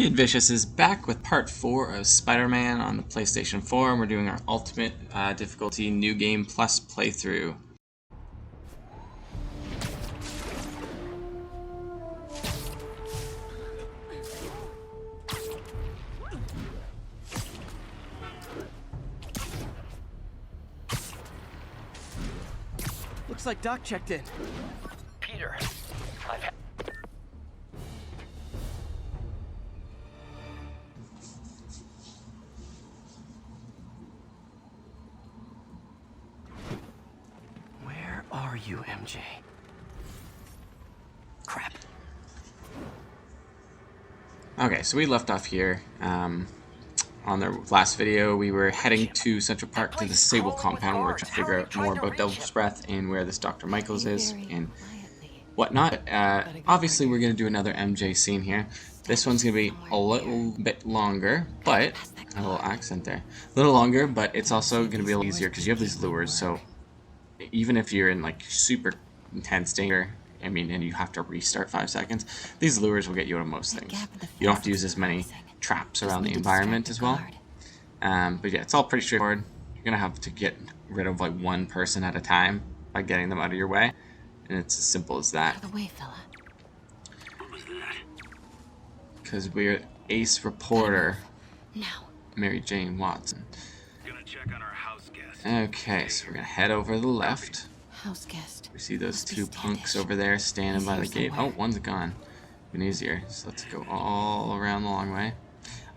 KiddVicious is back with part 4 of Spider-Man on the PlayStation 4, and we're doing our ultimate difficulty new game plus playthrough. Looks like Doc checked in. Peter, I've had... Where are you, MJ? Crap. Okay, so we left off here. On the last video, we were heading to Central Park to the Sable compound. We were trying to figure out more about Devil's Breath and where this Dr. Michaels is and whatnot. Obviously, we're going to do another MJ scene here. This one's going to be a little bit longer, but a little accent there. A little longer, but it's also going to be a little easier because you have these lures. So even if you're in like super intense danger, and you have to restart 5 seconds, these lures will get you out of most things. You don't have to use as many traps around the environment as well. But yeah, it's all pretty straightforward. You're going to have to get rid of like one person at a time by getting them out of your way. And it's as simple as that. Out of the way, fella. What was that? Because we're ace reporter, Now. Mary Jane Watson. Gonna check on our house guest. Okay, so we're going to head over to the left. House guest. We see those Must be two Standish. punks over there standing by the He's here gate. Oh, somewhere. one's gone. Even easier. So let's go all around the long way.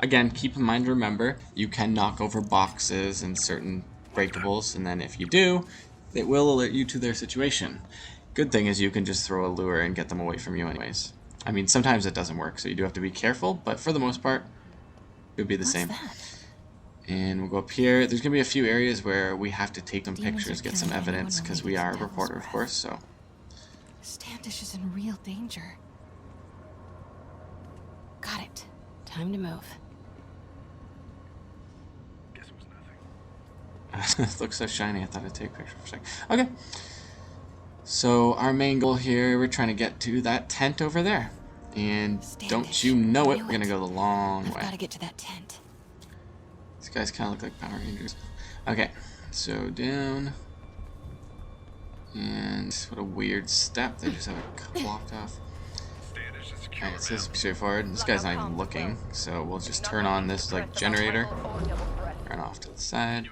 Again, keep in mind, remember, you can knock over boxes and certain breakables, and then if you do, it will alert you to their situation. Good thing is you can just throw a lure and get them away from you anyways. I mean, sometimes it doesn't work, so you do have to be careful, but for the most part, it would be the same. That? And we'll go up here. There's going to be a few areas where we have to take some Demons pictures, are get some killing anyone evidence, because we related to are a Devil's reporter, of Breath. course, so... Standish is in real danger. Got it. Time to move. Guess it was nothing. It looks so shiny, I thought I'd take a picture for a second. Okay. So our main goal here, we're trying to get to that tent over there. And don't Standish. you know it, Knew we're going to it. go the long I've way. got to get to that tent. These guys kind of look like Power Rangers. Okay, so down. And what a weird step, they just have it blocked off. Standish is secure. Alright, so this is straightforward. This guy's not even looking, so we'll just turn on this like generator. Run off to the side.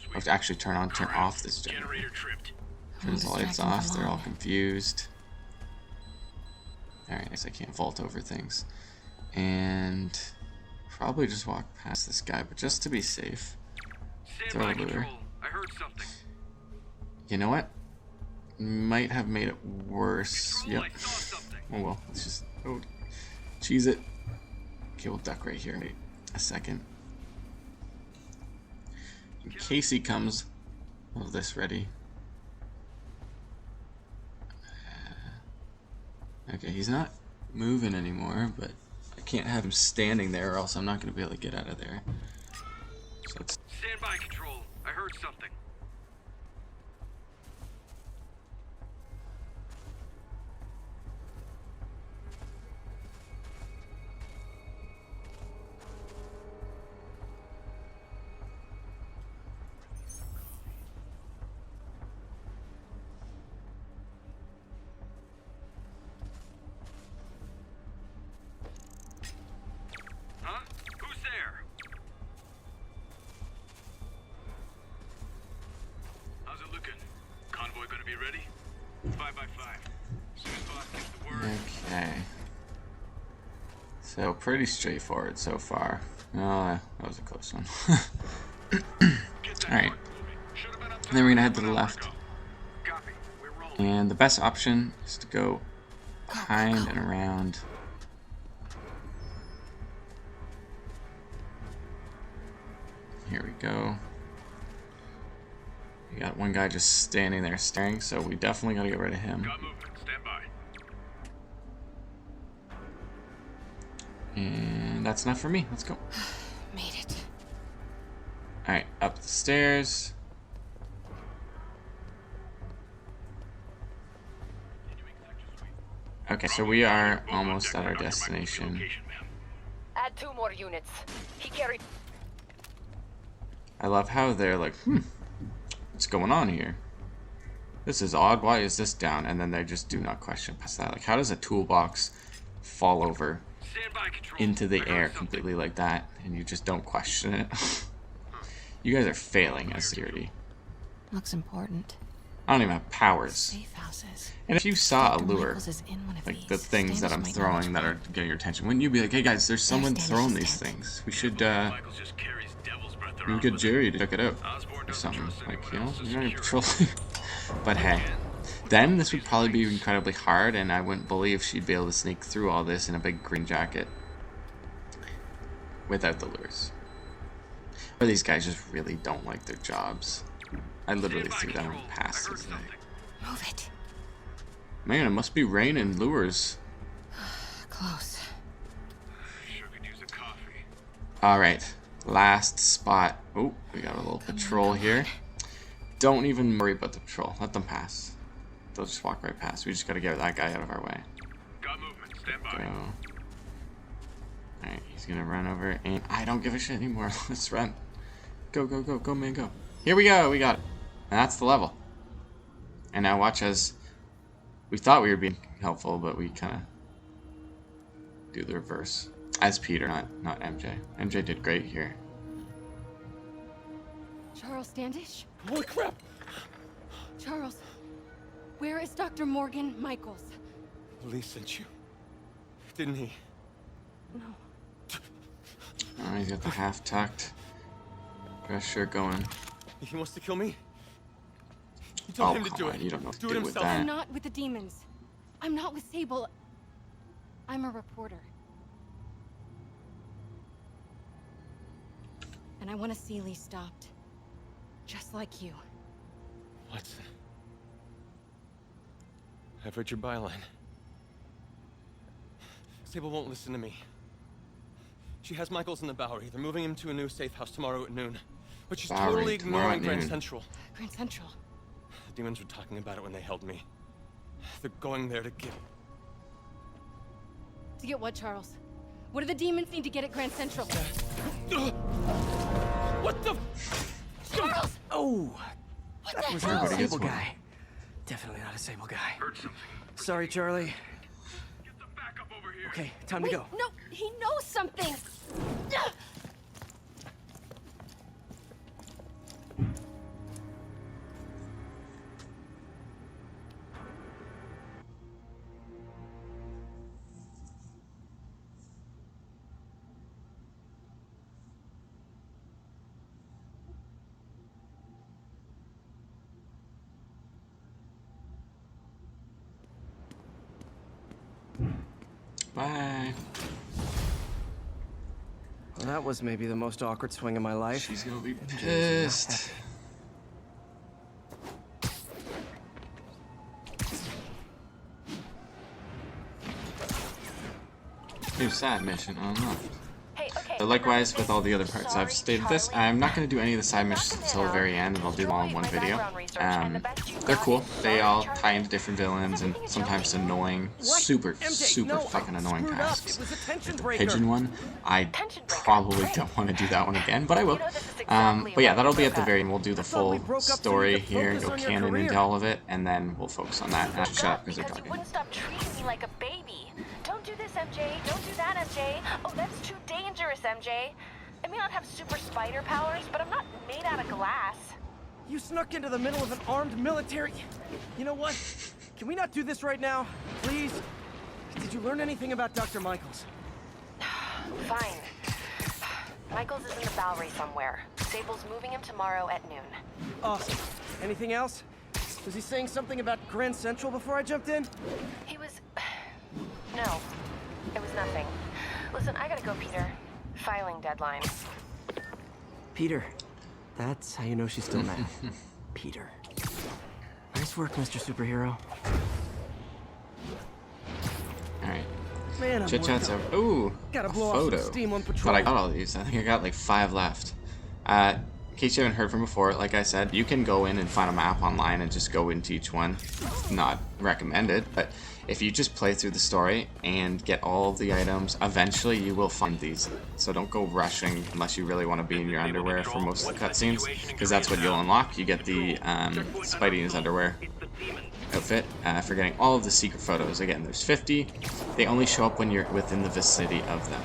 We have to actually turn off this generator. Generator tripped. Turn the lights off, they're all confused. Alright, I guess I can't vault over things. And probably just walk past this guy, but just to be safe. Throw a lure. I heard something. You know what? Might have made it worse. Yep. I saw something. Oh well, let's just cheese it. Okay, we'll duck right here. Wait a second. In case he comes, we'll have this ready. Okay, he's not moving anymore, but I can't have him standing there or else I'm not going to be able to get out of there. So let's... Stand by, Control. I heard something. Huh? Who's there? How's it looking? Convoy gonna be ready? 5 by 5. Soon as boss gets the word. Okay. So pretty straightforward so far. Oh, that was a close one. Get that Alright. truck moving. Should've been up And then we're there gonna head to the an hour left. ago. Copy. We're rolling. And the best option is to go behind and around. Here we go. We got one guy just standing there staring, so we definitely gotta get rid of him. Got movement. Stand by. And that's enough for me. Let's go. Made it. Alright, up the stairs. Okay, so we are almost at our destination. Location, ma'am. Add 2 more units. He carried. I love how they're like, what's going on here? This is odd. Why is this down? And then they just do not question past that. Like, how does a toolbox fall over Stand by, control. into the I heard air something. completely like that, and you just don't question it? You guys are failing as security. Looks important. I don't even have powers. Safe houses. And if you saw a Dr. lure, Michaels is in one of like these. the things that I'm Standish might know throwing which that one. are getting your attention, wouldn't you be like, hey guys, there's someone Standish throwing is these dead. things. We should Michaels just carries devil's breath we around get with Jerry to check it out Osborn or doesn't something. trust Like, anyone you know, else as you're not security. patrolling. But hey, then this would probably be incredibly hard, and I wouldn't believe she'd be able to sneak through all this in a big green jacket without the lures. Or these guys just really don't like their jobs. I literally threw that on past today. Move it. Man, it must be raining lures. Close. Sure could use a coffee. Alright, last spot. Oh, we got a little patrol here. Don't even worry about the patrol. Let them pass. They'll just walk right past. We just gotta get that guy out of our way. Got movement. Stand by. Go. Alright, he's gonna run over, and I don't give a shit anymore. Let's run. Go, go, go, go, man, go. Here we go, we got it. And that's the level. And now watch as we thought we were being helpful, but we kind of do the reverse. As Peter, not MJ. MJ did great here. Charles Standish? Holy crap! Charles, where is Dr. Morgan Michaels? Lee sent you. Didn't he? No. Oh, he's got the half tucked dress shirt going. He wants to kill me? You told Oh, him to come do on, it. you don't know what to Do it do with himself. that. I'm not with the demons. I'm not with Sable. I'm a reporter. And I want to see Lee stopped. Just like you. Watson. I've heard your byline. Sable won't listen to me. She has Michaels in the Bowery. They're moving him to a new safe house tomorrow at noon. But she's Bowery, totally tomorrow ignoring at Grand noon. Central. Grand Central. The demons were talking about it when they held me. They're going there to get... To get what, Charles? What do the demons need to get at Grand Central? What the... Charles! Oh! What That the was hell? not a Everybody gets Sable one. guy. Definitely not a Sable guy. Heard something. Sorry, Charlie. Get the backup over here. Okay, time Wait, to go. no, he knows something! Bye. Well, that was maybe the most awkward swing of my life. She's gonna be MJ is not pissed. New side mission unlocked. Hey, okay. But likewise with all the other parts I've stated this, I'm not going to do any of the side missions until the very end, and I'll do them all in one video. They're cool. They all tie into different villains and sometimes annoying, super fucking annoying tasks. Like the pigeon one, I probably don't want to do that one again, but I will. But yeah, that'll be at the very end. We'll do the full story here and go canon into all of it, and then we'll focus on that. And I should shut up because they're you talking. wouldn't stop treating me like a baby. Don't do this, MJ. Don't do that, MJ. Oh, that's too dangerous, MJ. I may not have super spider powers, but I'm not made out of glass. You snuck into the middle of an armed military... You know what? Can we not do this right now? Please? Did you learn anything about Dr. Michaels? Fine. Michaels is in the Bowery somewhere. Sable's moving him tomorrow at noon. Awesome. Anything else? Was he saying something about Grand Central before I jumped in? He was... No. It was nothing. Listen, I gotta go, Peter. Filing deadline. Peter. That's how you know she's still mad. Peter. Nice work, Mr. Superhero. Alright. Man, I'm Chit chats worked up. over. Ooh, Gotta a blow off some photo. steam on patrol. But I got all these. I think I got like 5 left. In case you haven't heard from before, like I said, you can go in and find a map online and just go into each one. Not recommended, but if you just play through the story and get all of the items, eventually you will find these. So don't go rushing unless you really want to be in your underwear for most of the cutscenes, because that's what you'll unlock. You get the Spidey in his underwear outfit for getting all of the secret photos. Again, there's 50. They only show up when you're within the vicinity of them.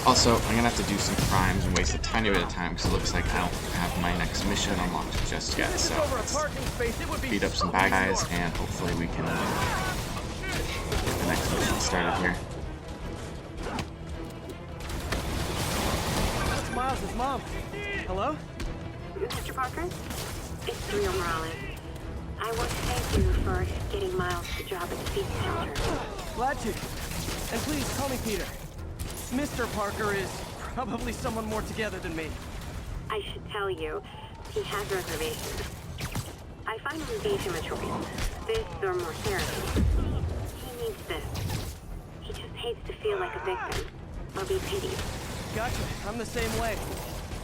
Also, I'm going to have to do some crimes and waste a tiny bit of time because it looks like I don't have my next mission unlocked just yet. So let's beat up some bad guys and hopefully we can get the next mission started here. That's Miles' mom. Hello? Mr. Parker? It's Rio Morales. I want to thank you for getting Miles the job at the feed shelter. Glad to. And please call me Peter. Mr. Parker is probably someone more together than me. I should tell you, he has reservations. I finally gave him a choice. This or more therapy. He needs this. He just hates to feel like a victim or be pitied. Gotcha. I'm the same way.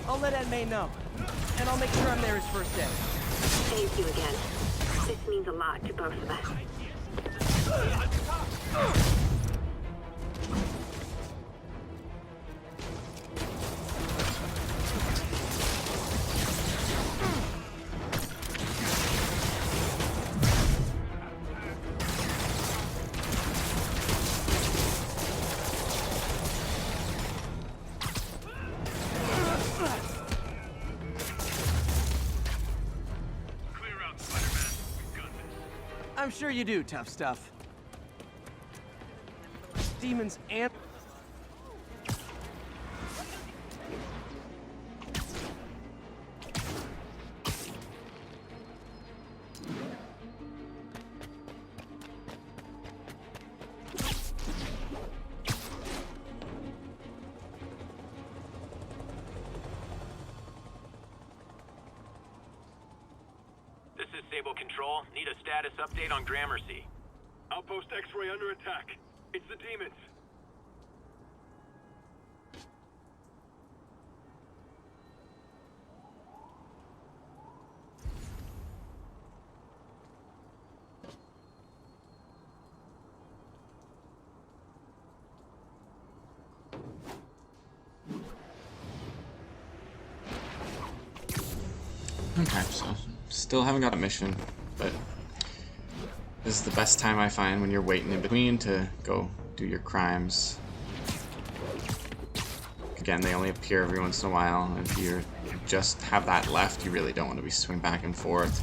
I'll let Aunt May know. And I'll make sure I'm there his first day. Thank you again. This means a lot to both of us. Clear out, Spider-Man. We got this. I'm sure you do, tough stuff. Demons and... This is Sable Control. Need a status update on Gramercy. Outpost X-ray under attack. It's the demons. Okay, so still haven't got a mission, but this is the best time I find when you're waiting in between to go do your crimes. Again, they only appear every once in a while, and if you just have that left, you really don't want to be swinging back and forth,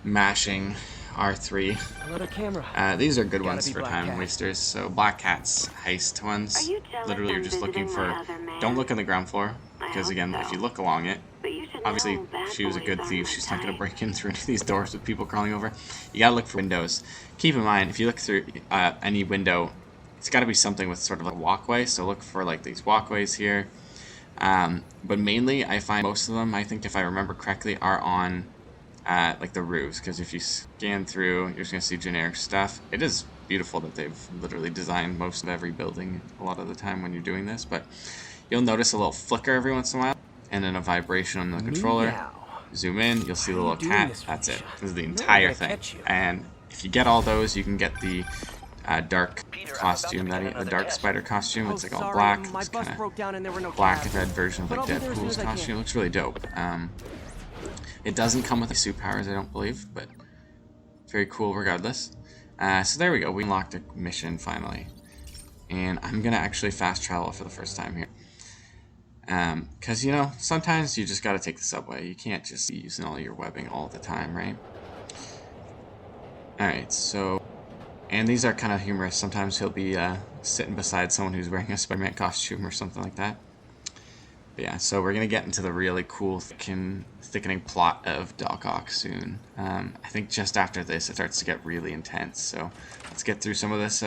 mashing R3. Another camera. These are good Gotta ones be for Black time Cat. wasters. So Black Cat's heist ones. Are you jealous Literally, you're I'm just looking visiting for. my other man? Don't look on the ground floor because hope again, so. if you look along it, But you should obviously know bad she was a boys good aren't thief. my She's not going to type. break in through any of these doors with people crawling over. You got to look for windows. Keep in mind, if you look through any window, it's got to be something with sort of a walkway. So look for like these walkways here. But mainly, I find most of them, I think if I remember correctly, are on like the roofs, because if you scan through, you're just going to see generic stuff. It is beautiful that they've literally designed most of every building a lot of the time when you're doing this, but you'll notice a little flicker every once in a while, and then a vibration on the controller. Meow. Zoom in, you'll see the How are little you doing cat. this, That's it. Felicia? This is the I'm really entire gonna thing. catch you. And if you get all those, you can get the dark Peter, I'm costume, about to begin the another dark test. spider costume. Oh, It's like all sorry, black. my It's bus kind broke down and there were no of black cabs. red version of But like I'll be there as soon Deadpool's as I can. costume. It looks really dope. It doesn't come with the suit powers, I don't believe, but very cool regardless. So there we go. We unlocked a mission finally. And I'm going to actually fast travel for the first time here. Because, you know, sometimes you just got to take the subway. You can't just be using all your webbing all the time, right? Alright, so... And these are kind of humorous. Sometimes he'll be sitting beside someone who's wearing a Spider-Man costume or something like that. But yeah, so we're going to get into the really cool thickening plot of Doc Ock soon. I think just after this it starts to get really intense. So let's get through some of this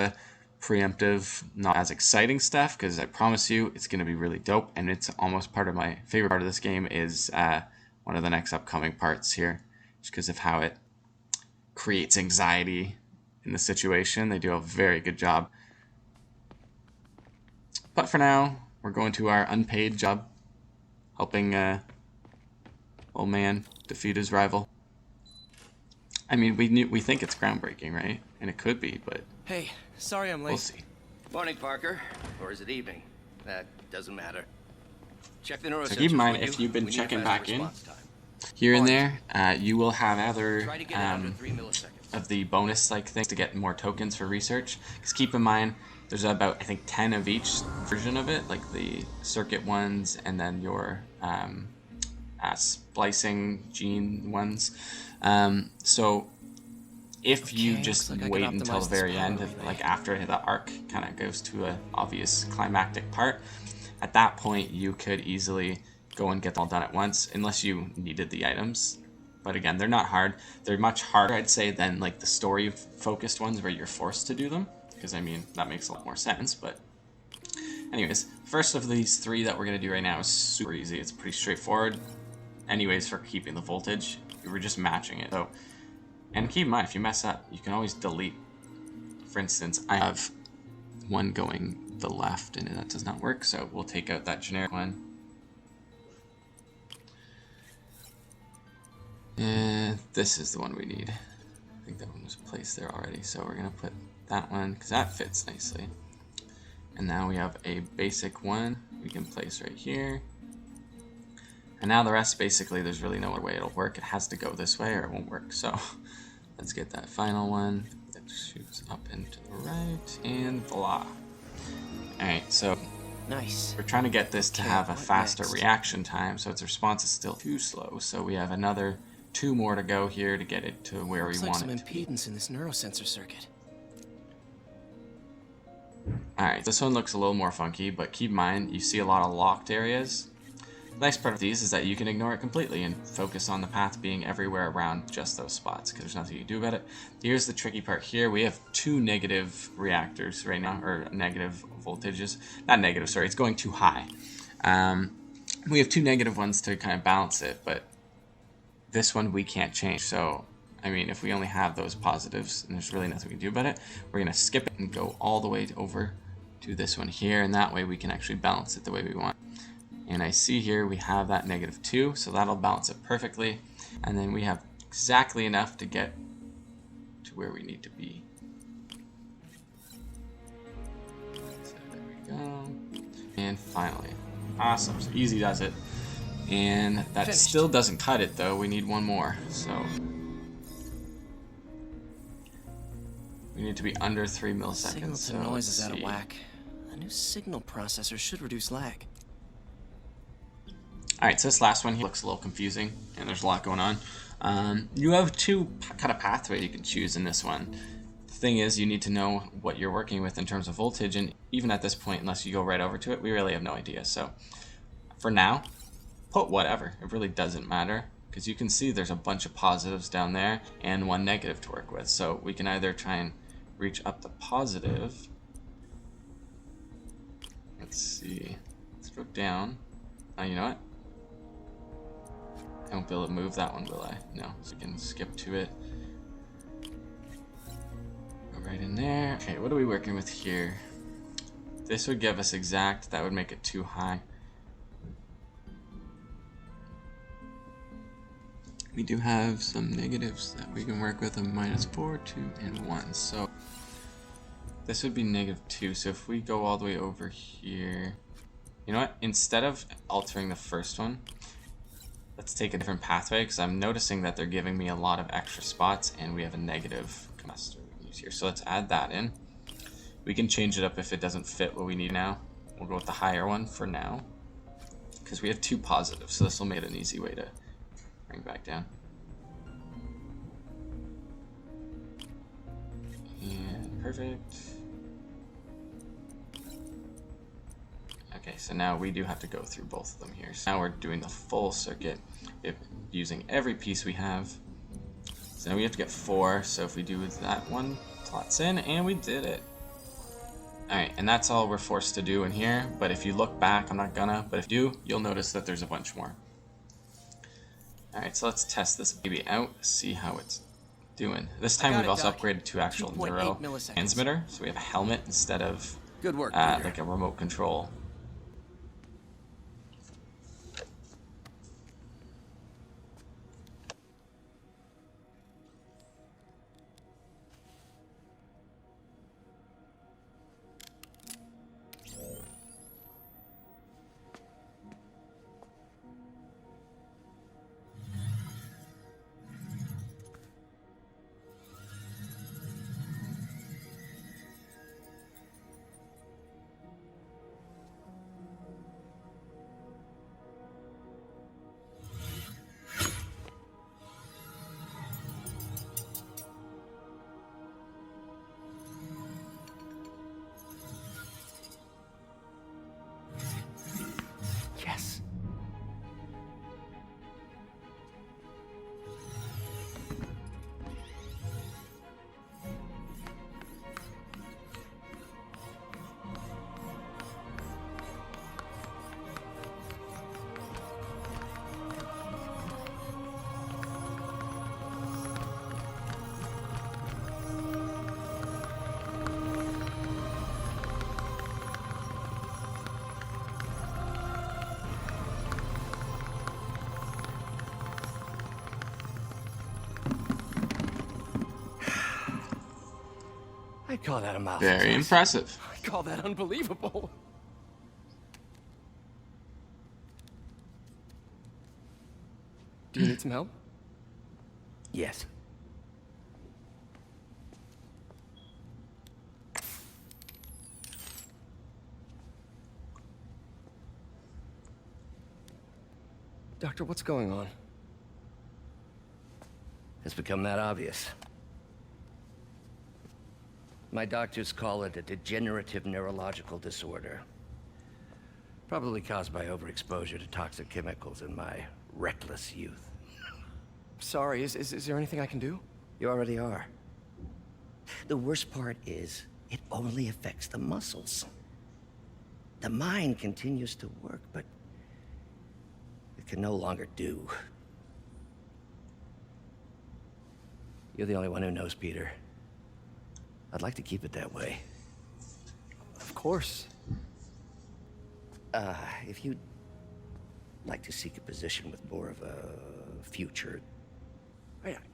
preemptive, not as exciting stuff, because I promise you it's going to be really dope, and it's almost part of my favorite part of this game is one of the next upcoming parts here, just because of how it creates anxiety in the situation. They do a very good job. But for now, we're going to our unpaid job, helping old man defeat his rival. I mean, we think it's groundbreaking, right? And it could be, but Hey, sorry I'm late. we'll see. Morning, Parker. Or is it evening? That doesn't matter. Check the So neurosensors. keep in mind, will if you? you've been We need checking a fast back in response time. here and there, you will have other Try to get it under 3 milliseconds. of the bonus like things to get more tokens for research. Because keep in mind, there's about I think 10 of each version of it, like the circuit ones, and then your splicing gene ones. So if you Okay, just looks like I wait can until optimize the this very power end, relay. like after the arc kind of goes to a obvious climactic part, at that point you could easily go and get them all done at once, unless you needed the items. But again, they're not hard. They're much harder, I'd say, than like the story-focused ones where you're forced to do them. Because I mean, that makes a lot more sense. But anyways, first of these three that we're gonna do right now is super easy. It's pretty straightforward. Anyways, for keeping the voltage, we're just matching it. So, and keep in mind, if you mess up, you can always delete. For instance, I have one going the left, and that does not work. So we'll take out that generic one. And this is the one we need. I think that one was placed there already, so we're gonna put that one because that fits nicely. And now we have a basic one we can place right here. And now the rest, basically, there's really no other way it'll work. It has to go this way or it won't work. So let's get that final one that shoots up and to the right, and voila. Alright, so Nice. we're trying to get this to Okay, have a what faster next? reaction time, so its response is still too slow. So we have another 2 more to go here to get it to where Looks we like want some it to be. impedance in this neurosensor circuit. Alright, this one looks a little more funky, but keep in mind, you see a lot of locked areas. The nice part of these is that you can ignore it completely and focus on the path being everywhere around just those spots, because there's nothing you can do about it. Here's the tricky part here. We have 2 negative reactors right now, or negative voltages. Not negative, sorry, it's going too high. We have 2 negative ones to kind of balance it, but this one we can't change. So, I mean, if we only have those positives and there's really nothing we can do about it, we're going to skip it and go all the way over to this one here, and that way we can actually balance it the way we want. And I see here we have that -2, so that'll balance it perfectly. And then we have exactly enough to get to where we need to be. So there we go. And finally. Awesome. So easy does it. And that Finished. still doesn't cut it, though. We need one more. So we need to be under 3 milliseconds. Signal to so noise let's is out of see. whack. A new signal processor should reduce lag. Alright, so this last one here looks a little confusing, and there's a lot going on. You have 2 kind of pathways you can choose in this one. The thing is, you need to know what you're working with in terms of voltage, and even at this point, unless you go right over to it, we really have no idea. So, for now, put whatever. It really doesn't matter, because you can see there's a bunch of positives down there, and 1 negative to work with. So, we can either try and reach up the positive. Let's see. Let's go down. Oh, you know what? I won't be able to move that one, will I? No, so we can skip to it. Go right in there. Okay, what are we working with here? This would give us exact, that would make it too high. We do have some negatives that we can work with, a -4, 2, and 1. So this would be -2. So if we go all the way over here, you know what? Instead of altering the first one, let's take a different pathway, because I'm noticing that they're giving me a lot of extra spots, and we have a negative capacitor we can use here. So let's add that in. We can change it up if it doesn't fit what we need now. We'll go with the higher one for now, because we have 2 positives, so this will make it an easy way to bring back down. And perfect. Okay, so now we do have to go through both of them here. So now we're doing the full circuit, using every piece we have. So now we have to get 4, so if we do that one, plots in, and we did it. Alright, and that's all we're forced to do in here, but if you look back, I'm not gonna, but if you do, you'll notice that there's a bunch more. Alright, so let's test this baby out, see how it's doing. This time we've also upgraded to actual 2.8 neuro milliseconds. transmitter, so we have a helmet instead of Good work, Peter. like a remote control. call that a mouthful. Very impressive. I call that unbelievable. Do you need some help? Yes. Doctor, what's going on? It's become that obvious. My doctors call it a degenerative neurological disorder. Probably caused by overexposure to toxic chemicals in my reckless youth. Sorry, is there anything I can do? You already are. The worst part is, it only affects the muscles. The mind continues to work, but it can no longer do. You're the only one who knows, Peter. I'd like to keep it that way. Of course. If you'd like to seek a position with more of a future.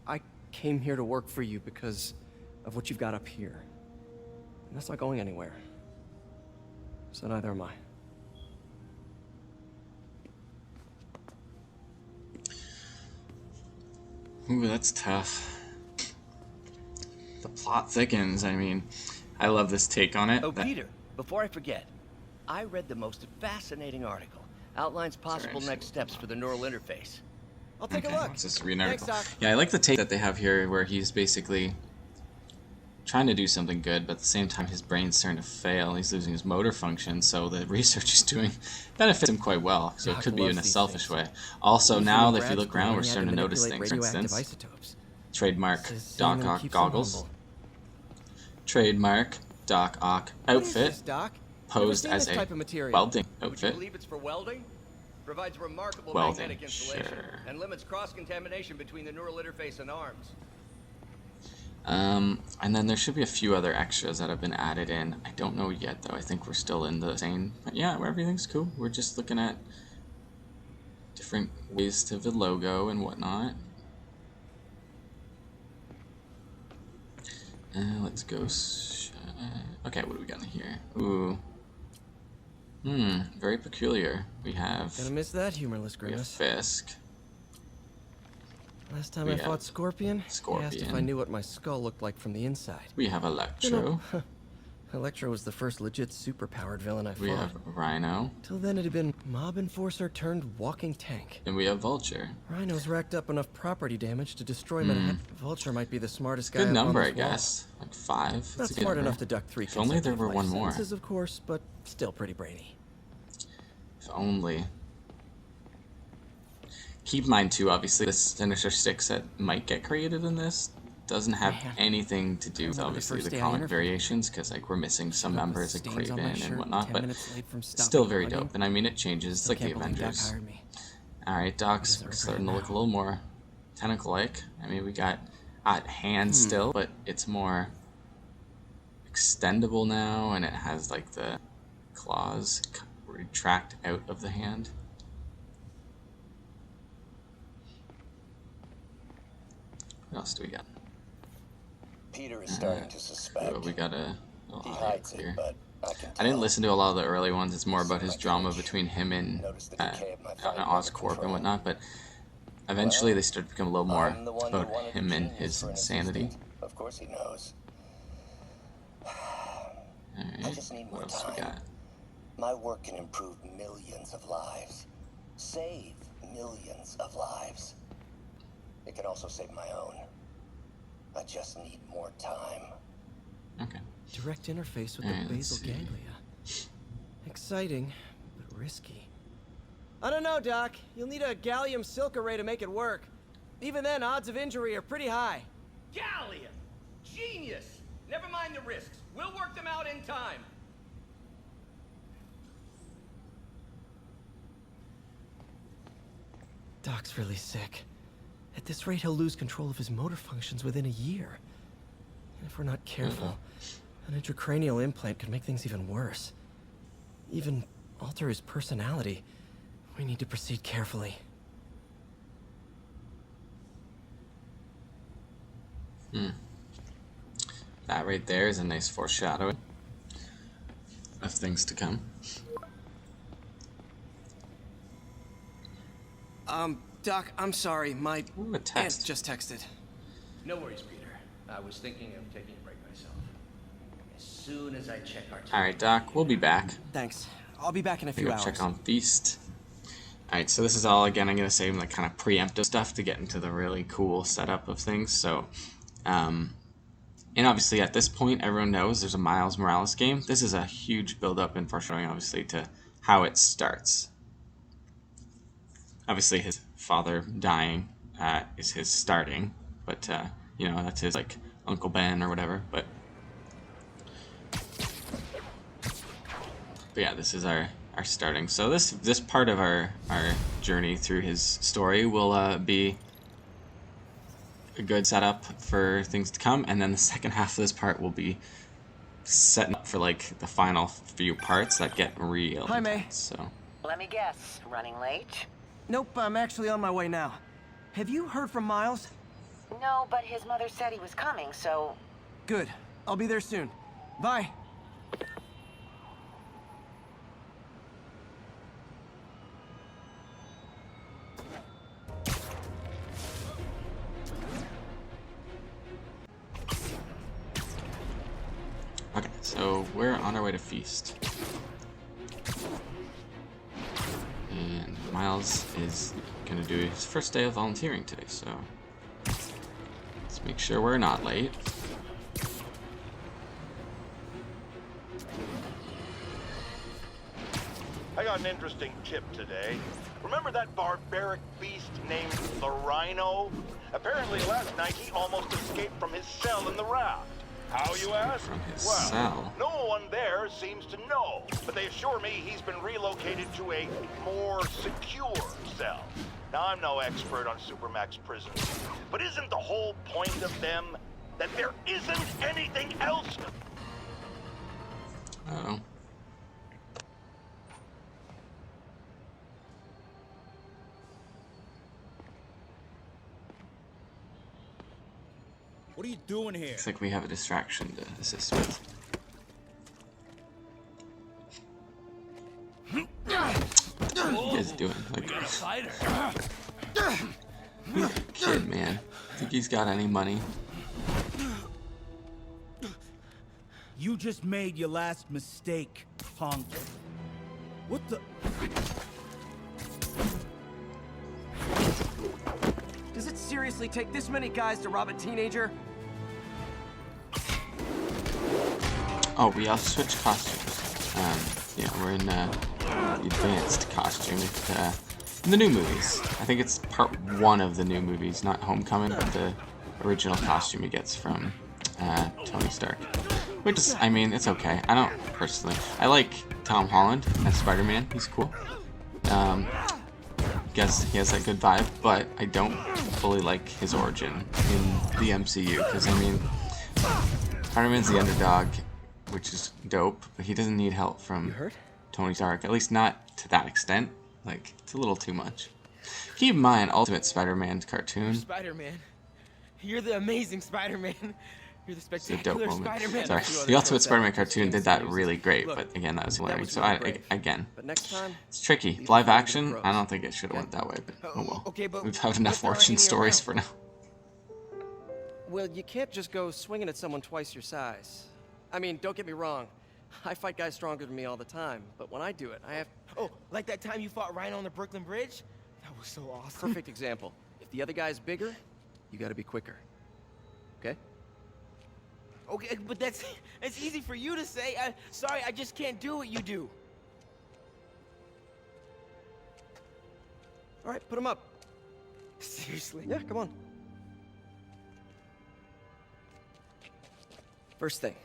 I came here to work for you because of what you've got up here. And that's not going anywhere. So neither am I. Ooh, that's tough. The plot thickens. I mean, I love this take on it. Oh, Peter, before I forget, I read the most fascinating article. Outlines possible next steps for the neural interface. I'll take Okay, a look. let's just read an Thanks, article. Doc. Yeah, I like the take that they have here where he's basically trying to do something good, but at the same time his brain's starting to fail. He's losing his motor function, so the research he's doing benefits him quite well. So Doc it could be loves in a these selfish things. way. Also, Even now the if you grad look school around, we're only had starting to to notice manipulate things. For radioactive instance, isotopes. trademark Says seeing Doc them Ock keeps them goggles. humble. Trademark Doc Ock What is outfit. this, Doc? Posed Never seen as this a type of material. welding Would you outfit. believe it's for welding? Provides remarkable Welding, magnetic insulation sure. and limits cross-contamination between the neural interface and arms. And then there should be a few other extras that have been added in. I don't know yet, though. I think we're still in the same. But yeah, everything's cool. We're just looking at different ways to the logo and whatnot. Let's go. Okay, what do we got in here? Ooh. Very peculiar. We have. Gonna miss that humorless We have grimace. Fisk. Last time we I have fought Scorpion, he asked if Scorpion. I knew what my skull looked like from the inside. We have Electro. Electro was the first legit superpowered villain I fought. We have Rhino. Till then, it had been mob enforcer turned walking tank. And we have Vulture. Rhino's racked up enough property damage to destroy Manhattan. Vulture might be the smartest guy Good up number, on I this wall. guess. Like 5. That's Not a good smart number. enough to duck 3 If only there consecutive were life one more. sentences, of course, but still pretty brainy. If only. Keep in mind, too, obviously, this Sinister Six that might get created in this doesn't have Man. anything to do with, Remember the obviously, first the day I comic interviewed? variations, because, like, we're missing some Showed up with members like stains on my Kraven shirt, and whatnot, 10 but minutes late from still stopping very logging. dope. And I mean, it changes. It's Still like the can't believe Doc Avengers. hired me. Alright, Doc's Doesn't regret starting it to look a now. little more tentacle-like. I mean, we got hands still, but it's more extendable now, and it has, like, the claws retract out of the hand. What else do we got? Peter is starting to suspect. We got a little He audio hides here. it, but I can I didn't tell. listen to a lot of the early ones. It's more about his Like drama Lynch. between him and Notice the decay of my fine Oscorp and control. whatnot, but eventually they started to become a little more I'm the one who about wanted him the and genius his for an insanity. assistant. Of course he knows. I Alright, just need more what else we time. got? My work can improve millions of lives. Save millions of lives. It can also save my own. I just need more time. Okay. Direct interface with Alright, the let's basal see. ganglia. Exciting, but risky. I don't know, Doc. You'll need a gallium silk array to make it work. Even then, odds of injury are pretty high. Gallium! Genius! Never mind the risks. We'll work them out in time. Doc's really sick. At this rate, he'll lose control of his motor functions within a year. And if we're not careful, an intracranial implant could make things even worse. Even alter his personality. We need to proceed carefully. that right there is a nice foreshadowing of things to come. Doc, I'm sorry. My Ooh, a aunt text. just texted. No worries, Peter. I was thinking of taking a break myself. As soon as I check our time. Alright, Doc, we'll be back. Thanks. I'll be back in a We few go hours. check on Feast. Alright, so this is all, again, I'm going to say, like, kind of preemptive stuff to get into the really cool setup of things. So, and obviously at this point, everyone knows there's a Miles Morales game. This is a huge build-up and foreshadowing, obviously, to how it starts. Obviously, his father dying is his starting, but, you know, that's his, like, Uncle Ben or whatever, but yeah, this is our starting. So this part of our journey through his story will be a good setup for things to come, and then the second half of this part will be setting up for like the final few parts that get real Hi, May. intense. So Let me guess, running late? Nope, I'm actually on my way now. Have you heard from Miles? No, but his mother said he was coming, so... Good. I'll be there soon. Bye. okay, so we're on our way to Feast. And Miles is going to do his first day of volunteering today, so let's make sure we're not late. I got an interesting tip today. Remember that barbaric beast named the Rhino? Apparently last night he almost escaped from his cell in the raft. How, you ask? From his Well, cell? no one there seems to know, but they assure me he's been relocated to a more secure cell. Now, I'm no expert on Supermax prisons, but isn't the whole point of them that there isn't anything else? Uh-oh. What are you doing here? Looks like we have a distraction to assist with. What are you guys doing? Like, kid, man. Think he's got any money? You just made your last mistake, punk. What the? Does it seriously take this many guys to rob a teenager? Oh, we all switched costumes. Yeah, we're in the advanced costume in the new movies. I think it's part 1 of the new movies, not Homecoming, but the original costume he gets from Tony Stark. Which is, I mean, it's okay. I don't personally. I like Tom Holland as Spider-Man. He's cool. Guess he has that good vibe, but I don't fully like his origin in the MCU, because, I mean, Spider-Man's the underdog, which is dope, but he doesn't need help from Tony Stark, at least not to that extent. Like, it's a little too much. Keep in mind, Ultimate Spider-Man cartoon. Spider-Man. You're the amazing Spider-Man. You're the It's a dope spectacular moment. Spider-Man. Sorry, the Ultimate Spider-Man cartoon did that really great, but again, that was learning. So again, it's tricky. Live action, I don't think it should have went that way, but oh well. Okay, but We've had enough origin stories for now. Well, you can't just go swinging at someone twice your size. I mean, don't get me wrong. I fight guys stronger than me all the time, but when I do it, I have... Oh, like that time you fought Rhino on the Brooklyn Bridge? That was so awesome. Perfect example. If the other guy's bigger, you gotta be quicker. Okay? Okay, but that's easy for you to say. Sorry, I just can't do what you do. All right, put him up. Seriously? Yeah, come on. First thing,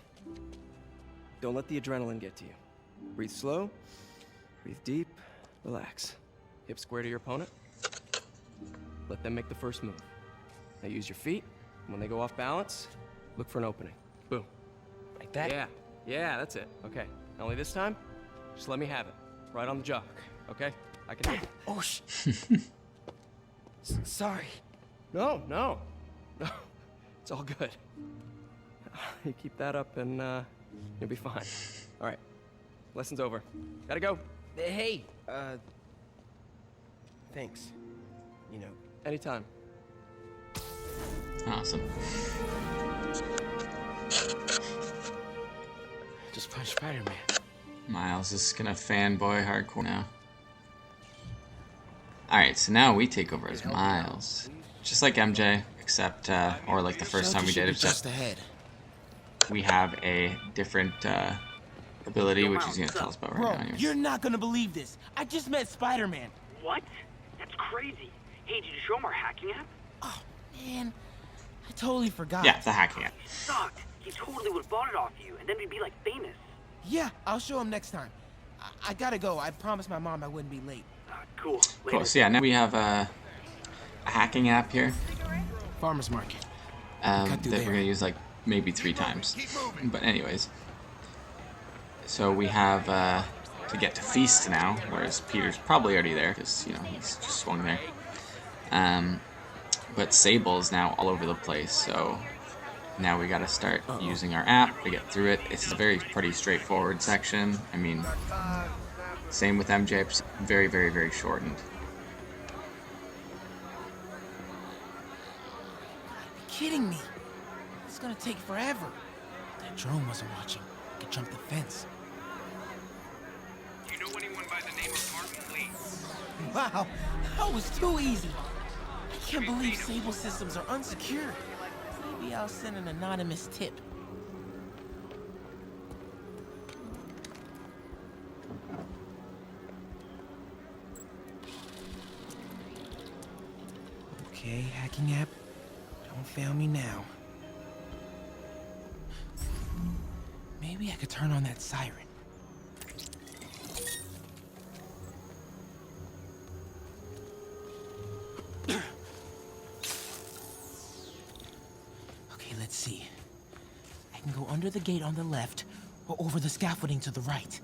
don't let the adrenaline get to you. Breathe slow, breathe deep, relax. Hip square to your opponent. Let them make the first move. Now use your feet. When they go off balance, look for an opening. Boom. Like that? Yeah, that's it. Okay. Only this time, just let me have it. Right on the jaw. Okay? I can... Oh, sorry. No. It's all good. You keep that up and you'll be fine. All right, lesson's over. Gotta go. Hey, thanks. You know. Anytime. Awesome. Just punch Spider-Man. Miles is gonna fanboy hardcore now. Alright, so now we take over as Miles. Just like MJ, except, or like the first time we did, except we have a different ability, which he's gonna tell us about right Bro, now anyways. you're not gonna believe this. I just met Spider-Man. What? That's crazy. Hey, did you show him our hacking app? Oh, man. I totally forgot. Yeah, the hacking app. Sucked. He totally would have bought it off you, and then we'd be like famous. Yeah, I'll show him next time. I gotta go. I promised my mom I wouldn't be late. Cool. Cool, so yeah, now we have a hacking app here. Farmer's market. That we're gonna use like maybe 3 times. But anyways. So we have to get to Feast now, whereas Peter's probably already there, because, you know, he's just swung there. But Sable's now all over the place, so now we gotta start using our app to get through it. It's a pretty straightforward section. I mean, same with MJ, very, very, very shortened. You're kidding me. It's gonna take forever. That drone wasn't watching. I could jump the fence. Do you know anyone by the name of Martin Lee? Wow, that was too easy. I can't believe Sable systems are unsecured. Maybe I'll send an anonymous tip. Okay, hacking app. Don't fail me now. Maybe I could turn on that siren. Okay, let's see. I can go under the gate on the left or over the scaffolding to the right.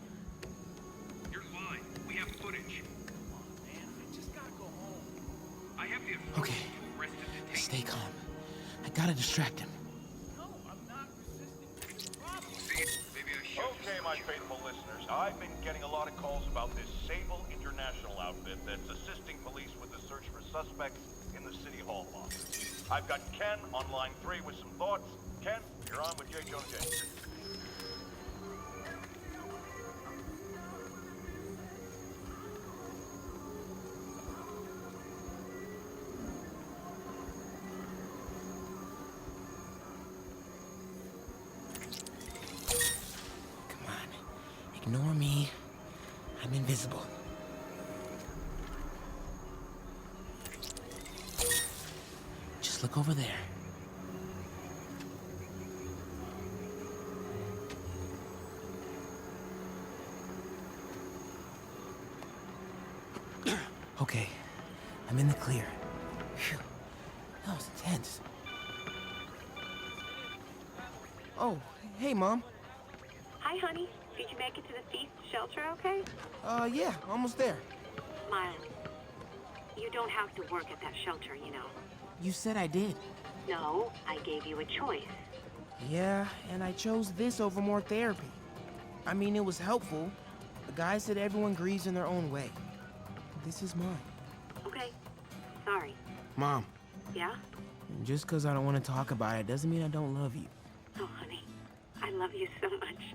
You're fine. We have footage. Come on, man. I just gotta go home. I have the authority Okay, to arrest and detain. stay calm. I gotta distract him. Okay, my faithful listeners, I've been getting a lot of calls about this Sable International outfit that's assisting police with the search for suspects in the City Hall mob. I've got Ken on line 3 with some thoughts. Ken, you're on with J. Jonah J. Ignore me. I'm invisible. Just look over there. Okay, I'm in the clear. Phew. That was intense. Oh, hey, Mom. Hi, honey. Did you make it to the Feast shelter okay? Yeah, almost there. Miles, you don't have to work at that shelter, you know. You said I did. No, I gave you a choice. Yeah, and I chose this over more therapy. I mean, it was helpful. The guy said everyone grieves in their own way. This is mine. Okay, sorry. Mom, Yeah? just because I don't want to talk about it doesn't mean I don't love you. Oh, honey, I love you so much.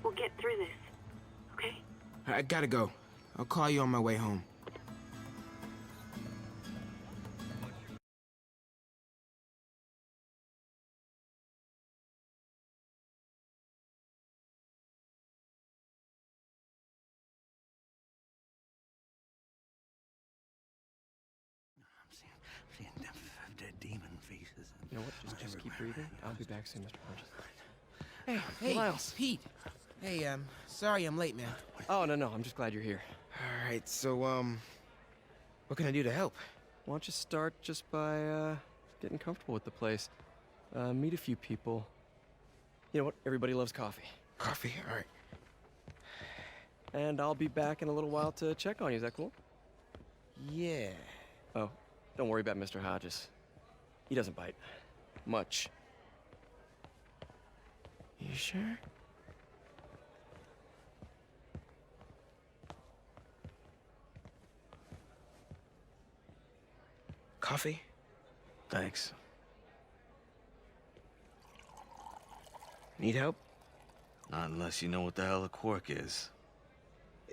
We'll get through this, okay? I gotta go. I'll call you on my way home. Seeing dead demon faces. You know what? Just keep breathing. I'll be back soon, Mr. Hodges. Hey, Miles. Pete. Hey, sorry I'm late, man. Oh, no, I'm just glad you're here. All right, so, what can I do to help? Why don't you start just by, getting comfortable with the place. Meet a few people. You know what? Everybody loves coffee. Coffee? All right. And I'll be back in a little while to check on you. Is that cool? Yeah. Oh, don't worry about Mr. Hodges. He doesn't bite. Much. You sure? Coffee? Thanks. Need help? Not unless you know what the hell a quark is.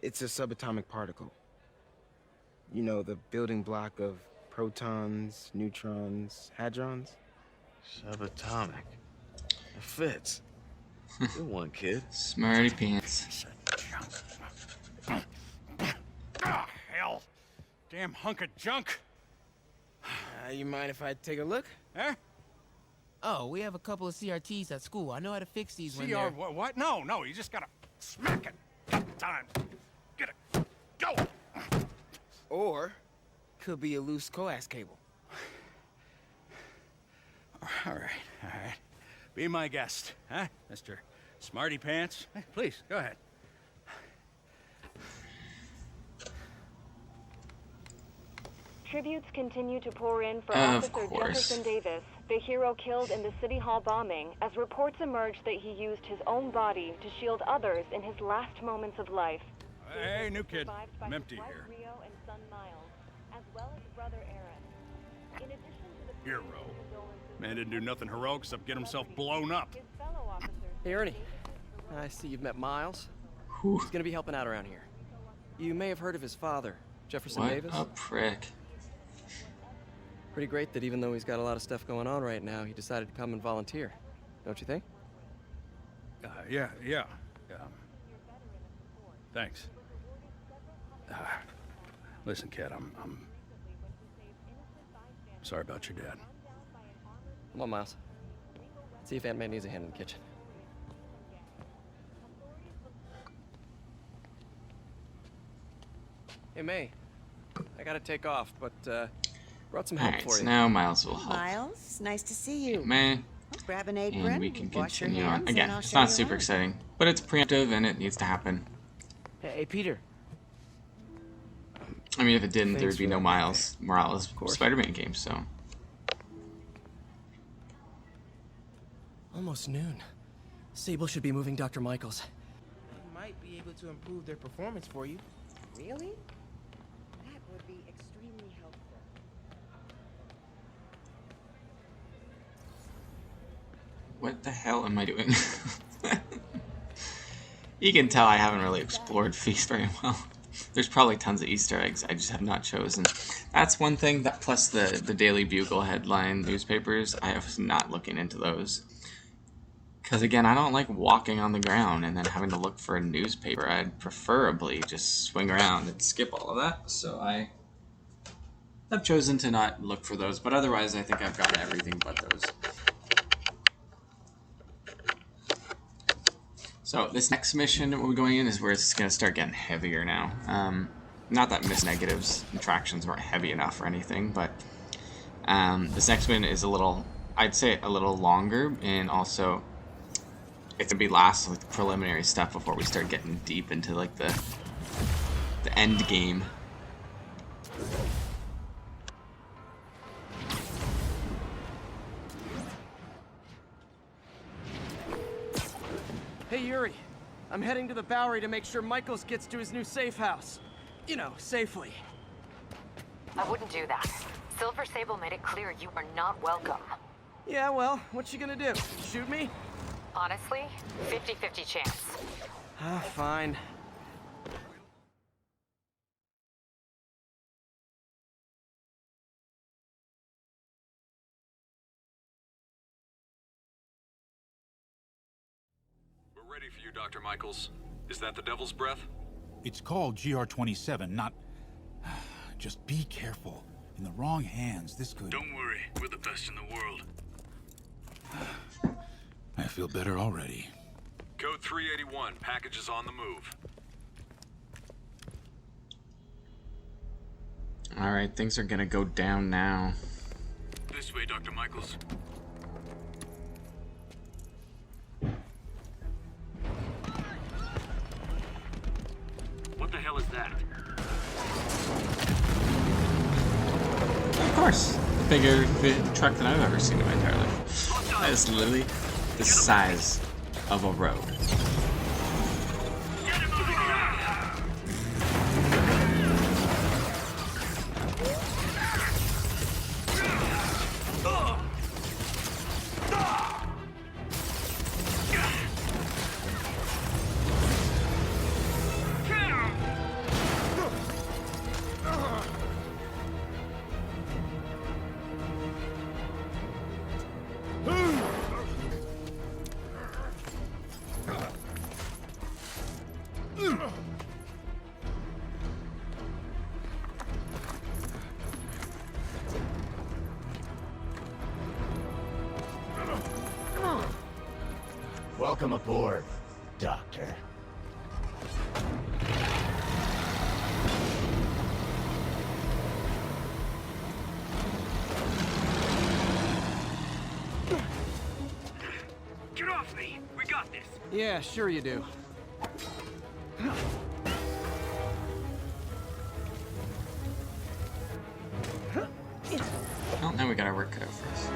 It's a subatomic particle. You know, the building block of protons, neutrons, hadrons? Subatomic. It fits. Good one, kid. Smarty pants. Ah, hell. Damn hunk of junk. You mind if I take a look? Huh? Oh, we have a couple of CRTs at school. I know how to fix these when CR they're... what? No, you just gotta smack it a couple times. Get it. Go! Or, could be a loose coax cable. All right. Be my guest, huh, Mr. Smarty Pants? Hey, please, go ahead. Tributes continue to pour in for Of Officer course. Jefferson Davis, the hero killed in the City Hall bombing, as reports emerge that he used his own body to shield others in his last moments of life. Hey, new kid. Survived by I'm his empty wife here. Rio and son Miles, as well as brother Aaron. In addition to the Hero. Man didn't do nothing heroic except get himself blown up. his fellow officers, Hey, Ernie. I see you've met Miles. Whew. He's gonna be helping out around here. You may have heard of his father, Jefferson What Davis. a prick. Pretty great that even though he's got a lot of stuff going on right now, he decided to come and volunteer. Don't you think? Yeah. Thanks. Listen, kid, I'm sorry about your dad. Come on, Miles. Let's see if Aunt May needs a hand in the kitchen. Hey, May. I gotta take off, but, brought some help Alright, for so you. now Miles will help. Miles, nice to see you. Man, Grab an and apron, we can wash your continue hands, on. Again, and I'll it's show not you super around. exciting, but it's preemptive and it needs to happen. Hey, Peter. I mean, if it didn't, there Thanks would be for no that. Miles Morales course. Spider-Man game, so. Almost noon. Sable should be moving Dr. Michaels. They might be able to improve their performance for you. Really? That would be extremely helpful. What the hell am I doing? You can tell I haven't really explored Feast very well. There's probably tons of Easter eggs I just have not chosen. That's one thing, that plus the Daily Bugle headline newspapers, I was not looking into those. Because again, I don't like walking on the ground and then having to look for a newspaper. I'd preferably just swing around and skip all of that. So I've chosen to not look for those, but otherwise I think I've got everything but those. So this next mission we're going in is where it's going to start getting heavier now. Not that Miss Negative's attractions weren't heavy enough or anything, but this next one is a little, I'd say a little longer, and also it's going to be last with preliminary stuff before we start getting deep into like the end game. Hey, Yuri. I'm heading to the Bowery to make sure Michaels gets to his new safe house. You know, safely. I wouldn't do that. Silver Sable made it clear you are not welcome. Yeah, well, what's she gonna do? Shoot me? Honestly, 50-50 chance. Ah, fine. We're ready for you, Dr. Michaels. Is that the Devil's Breath? It's called GR-27, not... Just be careful. In the wrong hands, this could... Don't worry, we're the best in the world. I feel better already. Code 381, package is on the move. Alright, things are gonna go down now. This way, Dr. Michaels. What the hell is that? Of course, the bigger truck than I've ever seen in my entire life. That is literally the size of a road. Welcome aboard, Doctor. Get off me! We got this! Yeah, sure you do. Well, now we got our work cut out for us.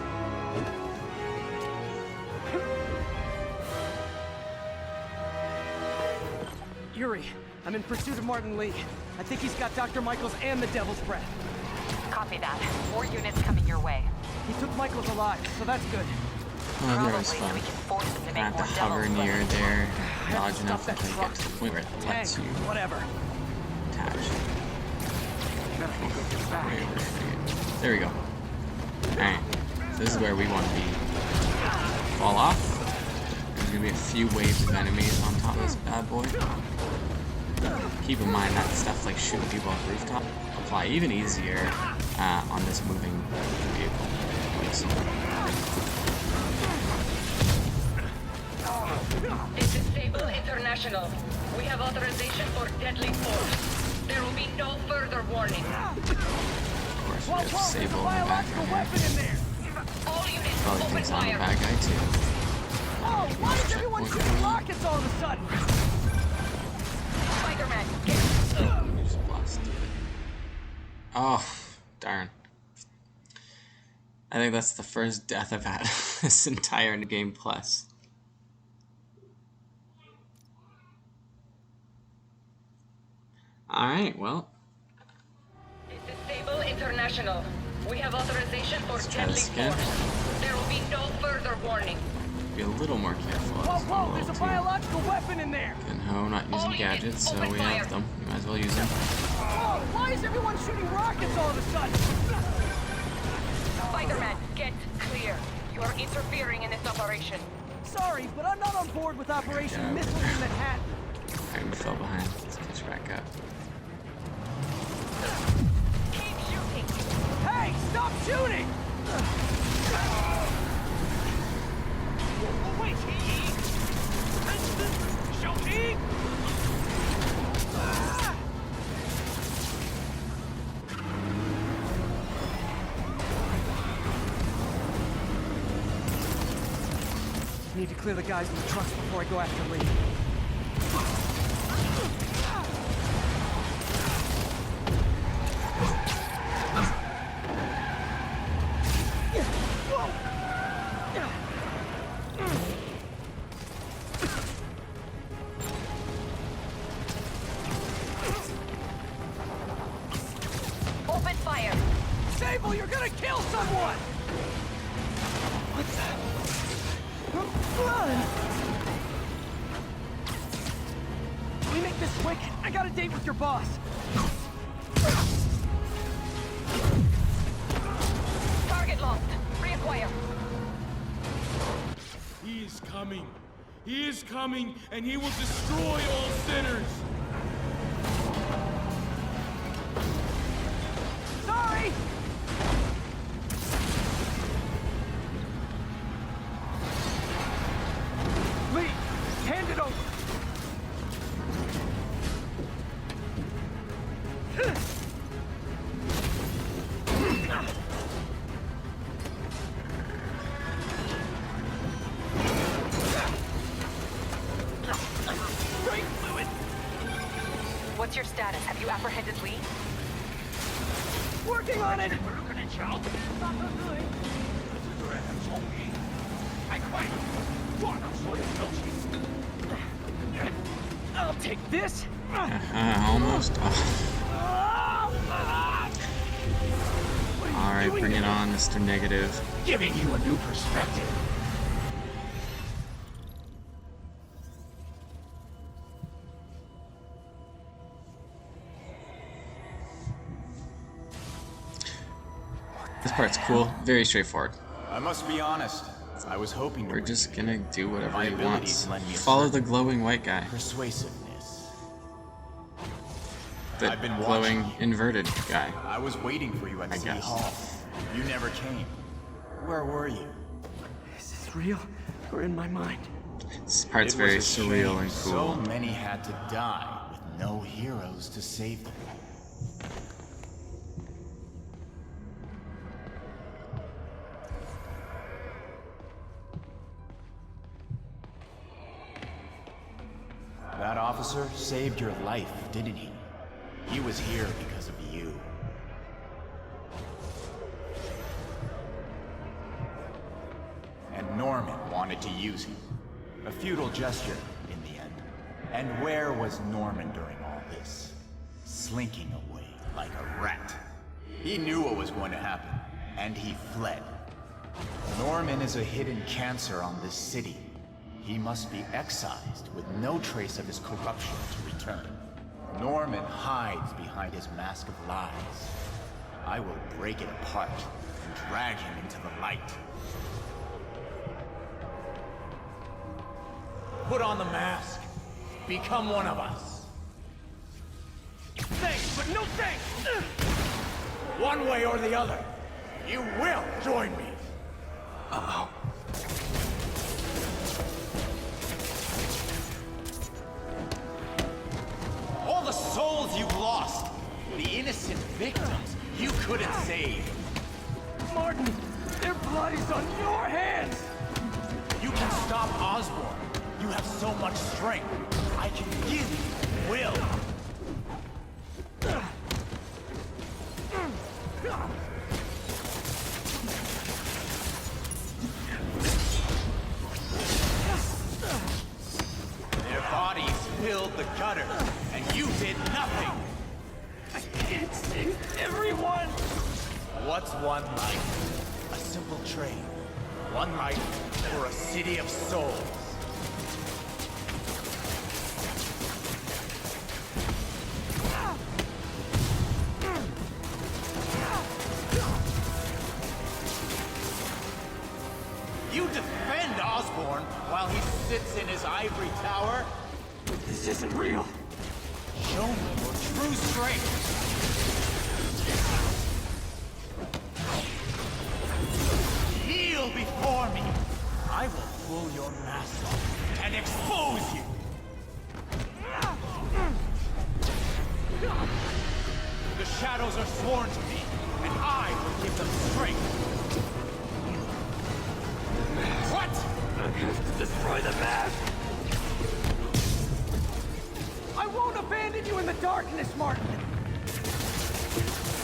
Yuri, I'm in pursuit of Martin Lee. I think he's got Dr. Michaels and the Devil's Breath. Copy that. 4 units coming your way. He took Michaels alive, so that's good. Oh, that was fun. I have to hover near there, dodge enough until you get to the point where it lets you whatever. attach. There we go. Alright, so this is where we want to be. Fall off. There's going to be a few waves of enemies on top of this bad boy. Keep in mind that stuff like shooting people off the rooftop apply even easier on this moving vehicle. This is Sable International. We have authorization for deadly force. There will be no further warning. Of course, we have Sable in the background here. All units Probably open thinks I'm a fire. bad guy too. Oh, why is everyone shooting rockets all of a sudden? Spiderman, Just blasted it. Oh, darn. I think that's the first death I've had this entire game plus. Alright, well. This is Sable International. We have authorization for deadly force. There will be no further warning. Be a little more careful. Whoa, there's a biological weapon in there! Ho, not using gadgets, so we have them. We might as well use them. Whoa, why is everyone shooting rockets all of a sudden? Spider-Man, get clear. You are interfering in this operation. Sorry, but I'm not on board with Operation Missiles in Manhattan. Alright, we fell behind. Let's catch back up. Keep shooting. Hey, stop shooting! Wait! Shooting! Need to clear the guys in the trucks before I go after Lee. Open fire. Sable, you're gonna kill someone! What the? Run! Can we make this quick? I got a date with your boss. Target lost. Reacquire. He is coming. He is coming, and he will destroy all sinners. Sorry! Lee, hand it over. Brain fluid. What's your status? Have you apprehended Lee? Working on it. I I'll take this. Almost. Alright, bring it on, Mr. Negative. Giving you a new perspective. This part's cool, very straightforward. I must be honest. I was hoping We're just gonna do whatever My he abilities wants. lend me a Follow the certain glowing white guy. persuasiveness. The I've been glowing watching you. inverted guy. I was waiting for you at I City guess. Hall. You never came. Where were you? Is this real or in my mind? This part's It very was a surreal shame and So cool. many had to die with no heroes to save them. That officer saved your life, didn't he? He was here because of you. And Norman wanted to use him. A futile gesture, in the end. And where was Norman during all this? Slinking away like a rat. He knew what was going to happen, and he fled. Norman is a hidden cancer on this city. He must be excised with no trace of his corruption to return. Norman hides behind his mask of lies. I will break it apart and drag him into the light. Put on the mask. Become one of us. Thanks, but no thanks! One way or the other, you will join me. Uh-oh. All the souls you've lost, the innocent victims you couldn't save. Martin, their blood is on your hands! You can stop Osborn. You have so much strength. I can give you will. Their bodies filled the gutter, and you did nothing. I can't save everyone. What's one life? A simple trade. One life for a city of souls. You defend Osborn while he sits in his ivory tower? This isn't real. Show me your true strength. Kneel before me. I will pull your mask off and expose you. The shadows are sworn to me, and I will give them strength. What? I have to destroy the mask! I won't abandon you in the darkness, Martin!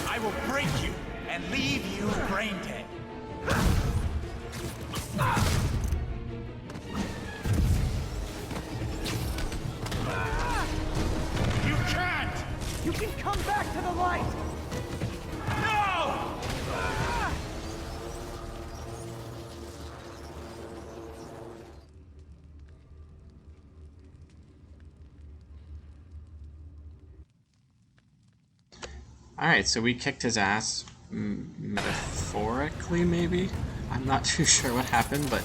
I will break you and leave you brain dead. You can't! You can come back to the light! No! Alright, so we kicked his ass, metaphorically maybe? I'm not too sure what happened, but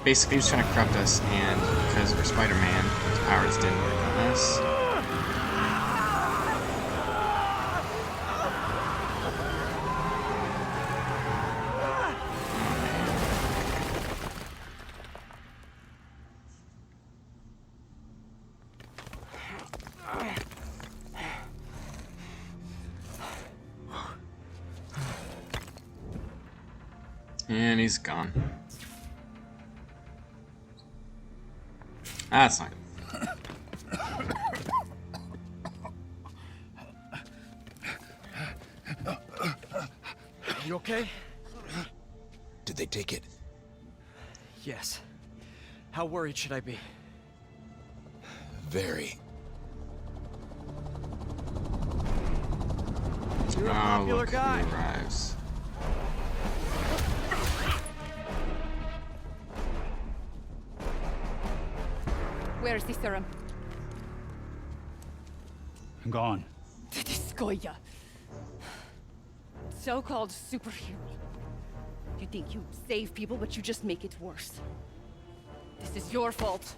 basically he was trying to corrupt us, and because we're Spider-Man, his powers didn't work on us. And he's gone. That's not good. You okay? Did they take it? Yes. How worried should I be? Very. You're a popular look guy. who arrives. Where's the serum? I'm gone. Skoya. So-called superhero. You think you save people, but you just make it worse. This is your fault.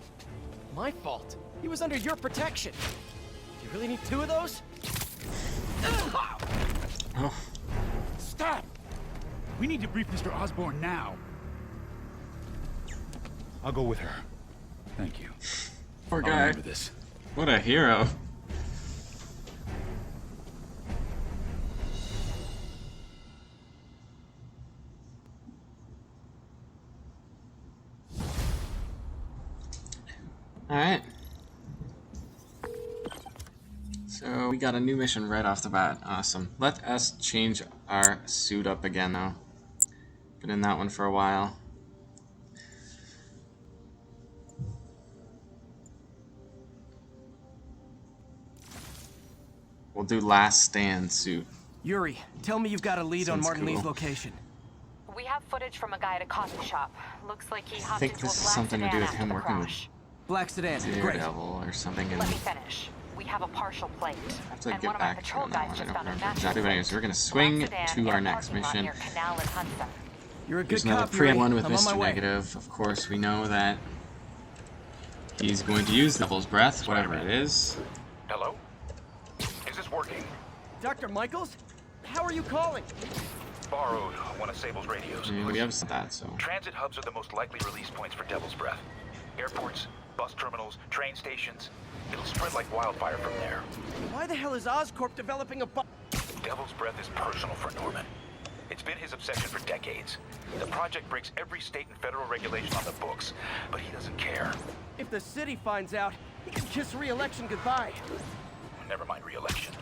My fault? He was under your protection. Do you really need 2 of those? Oh. Stop! We need to brief Mr. Osborn now. I'll go with her. Thank you. Poor I'll guy. remember this. What a hero. Alright. So we got a new mission right off the bat. Awesome. Let us change our suit up again though. Been in that one for a while. We'll do Last Stand suit. Yuri, tell me you've got a lead on Seems Martin Lee's cool. location. We have footage from a guy at a coffee shop. Looks like he I hopped think into a this is black something to sedan do with after him the working with crash. Black sedan, great. Daredevil or something. And Let me finish. We have a partial plate. I have to and get one of my back to patrol on that guys one. I just don't found a remember match exactly. But anyways, we're gonna swing to our next mission. Near Canal and Hunsa. You're a good There's another cop, Yuri. pre-one with I'm on my Mr. way. Negative. Of course, we know that he's going to use Devil's Breath, whatever it is. Hello? Is this working? Dr. Michaels? How are you calling? Borrowed one of Sable's radios. I mean, we have that, so. Transit hubs are the most likely release points for Devil's Breath. Airports, bus terminals, train stations. It'll spread like wildfire from there. Why the hell is Oscorp developing a bomb? Devil's Breath is personal for Norman. It's been his obsession for decades. The project breaks every state and federal regulation on the books, but he doesn't care. If the city finds out, he can kiss re-election goodbye. Never mind re-election.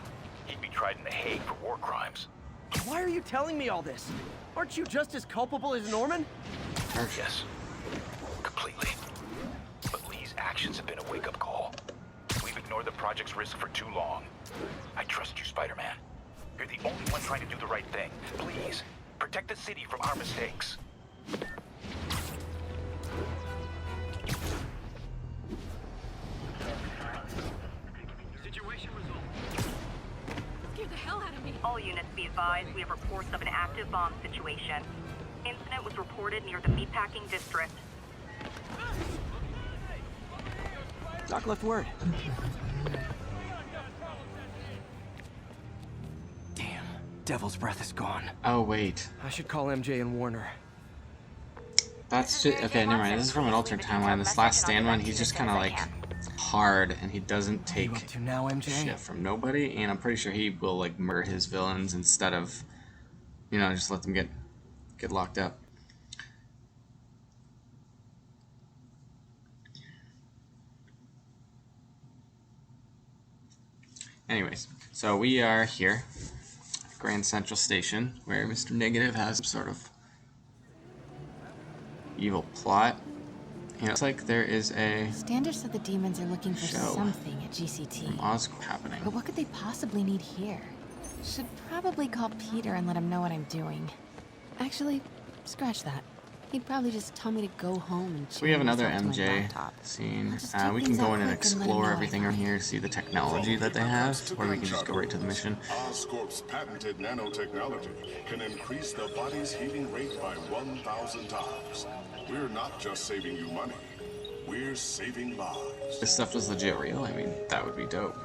He'd be tried in The Hague for war crimes. Why are you telling me all this? Aren't you just as culpable as Norman? Yes, completely. But Lee's actions have been a wake-up call. We've ignored the project's risk for too long. I trust you, Spider-Man. You're the only one trying to do the right thing. Please, protect the city from our mistakes. Situation resolved. Scared the hell out of me. All units be advised, we have reports of an active bomb situation. Incident was reported near the meatpacking district. Doc left word. Damn, Devil's Breath is gone. Oh, wait. I should call MJ and warn her. That's just, okay, never mind. This is from an alternate timeline. This Last Stand one, he's just kind of like hard, and he doesn't take What are you up to now, MJ? shit from nobody, and I'm pretty sure he will like murder his villains instead of, you know, just let them get locked up. Anyways, so we are here, Grand Central Station, where Mr. Negative has some sort of evil plot. And it looks like there is a Standish said the demons are looking for show something at GCT. Oscorp happening. But what could they possibly need here? Should probably call Peter and let him know what I'm doing. Actually, scratch that. He'd probably just tell me to go home and So we have another myself to my MJ laptop. scene. I'll just check We can things go out in and quick and let him explore know I everything found on here, see the technology that they have, or we can just go right to the mission. Oscorp's patented nanotechnology can increase the body's healing rate by 1,000 times. We're not just saving you money, we're saving lives. If this stuff was legit real, I mean, that would be dope.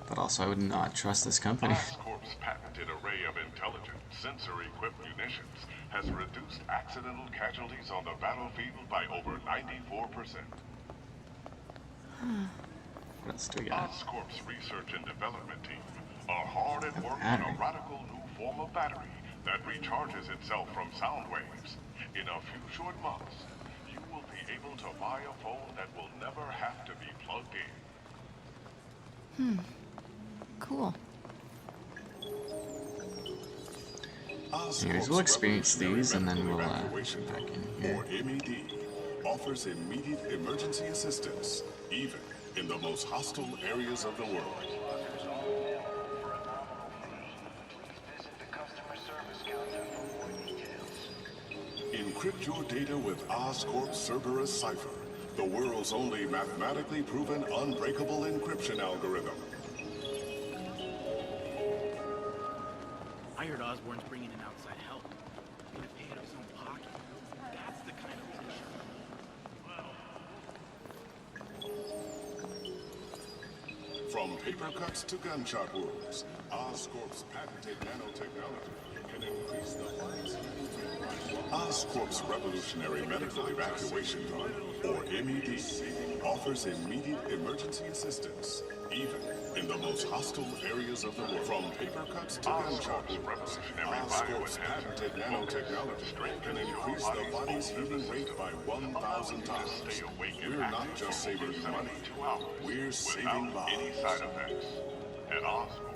But also, I would not trust this company. Oscorp's patented array of intelligent, sensor-equipped munitions has reduced accidental casualties on the battlefield by over 94%. What else do we got? Oscorp's research and development team are hard at work on a radical new form of battery that recharges itself from sound waves. In a few short months, you will be able to buy a phone that will never have to be plugged in. Cool. Anyways, we'll experience these and then we'll back in here. Or MED. offers immediate emergency assistance, even in the most hostile areas of the world. Encrypt your data with Oscorp's Cerberus cipher, the world's only mathematically proven unbreakable encryption algorithm. I heard Osborn's bringing in outside help. He's gonna pay out of his own pocket. That's the kind of position. From paper cuts to gunshot wounds, Oscorp's patented nanotechnology can increase the body's healing rate by Oscorp's Revolutionary Medical Evacuation Fund, or MED, offers immediate emergency assistance, even in the most hostile areas of the world. From paper cuts to gunshot wounds, Oscorp's patented nanotechnology can increase the body's healing rate by 1,000 times. We're not just saving you money, we're saving lives. Any side effects. At Oscorp,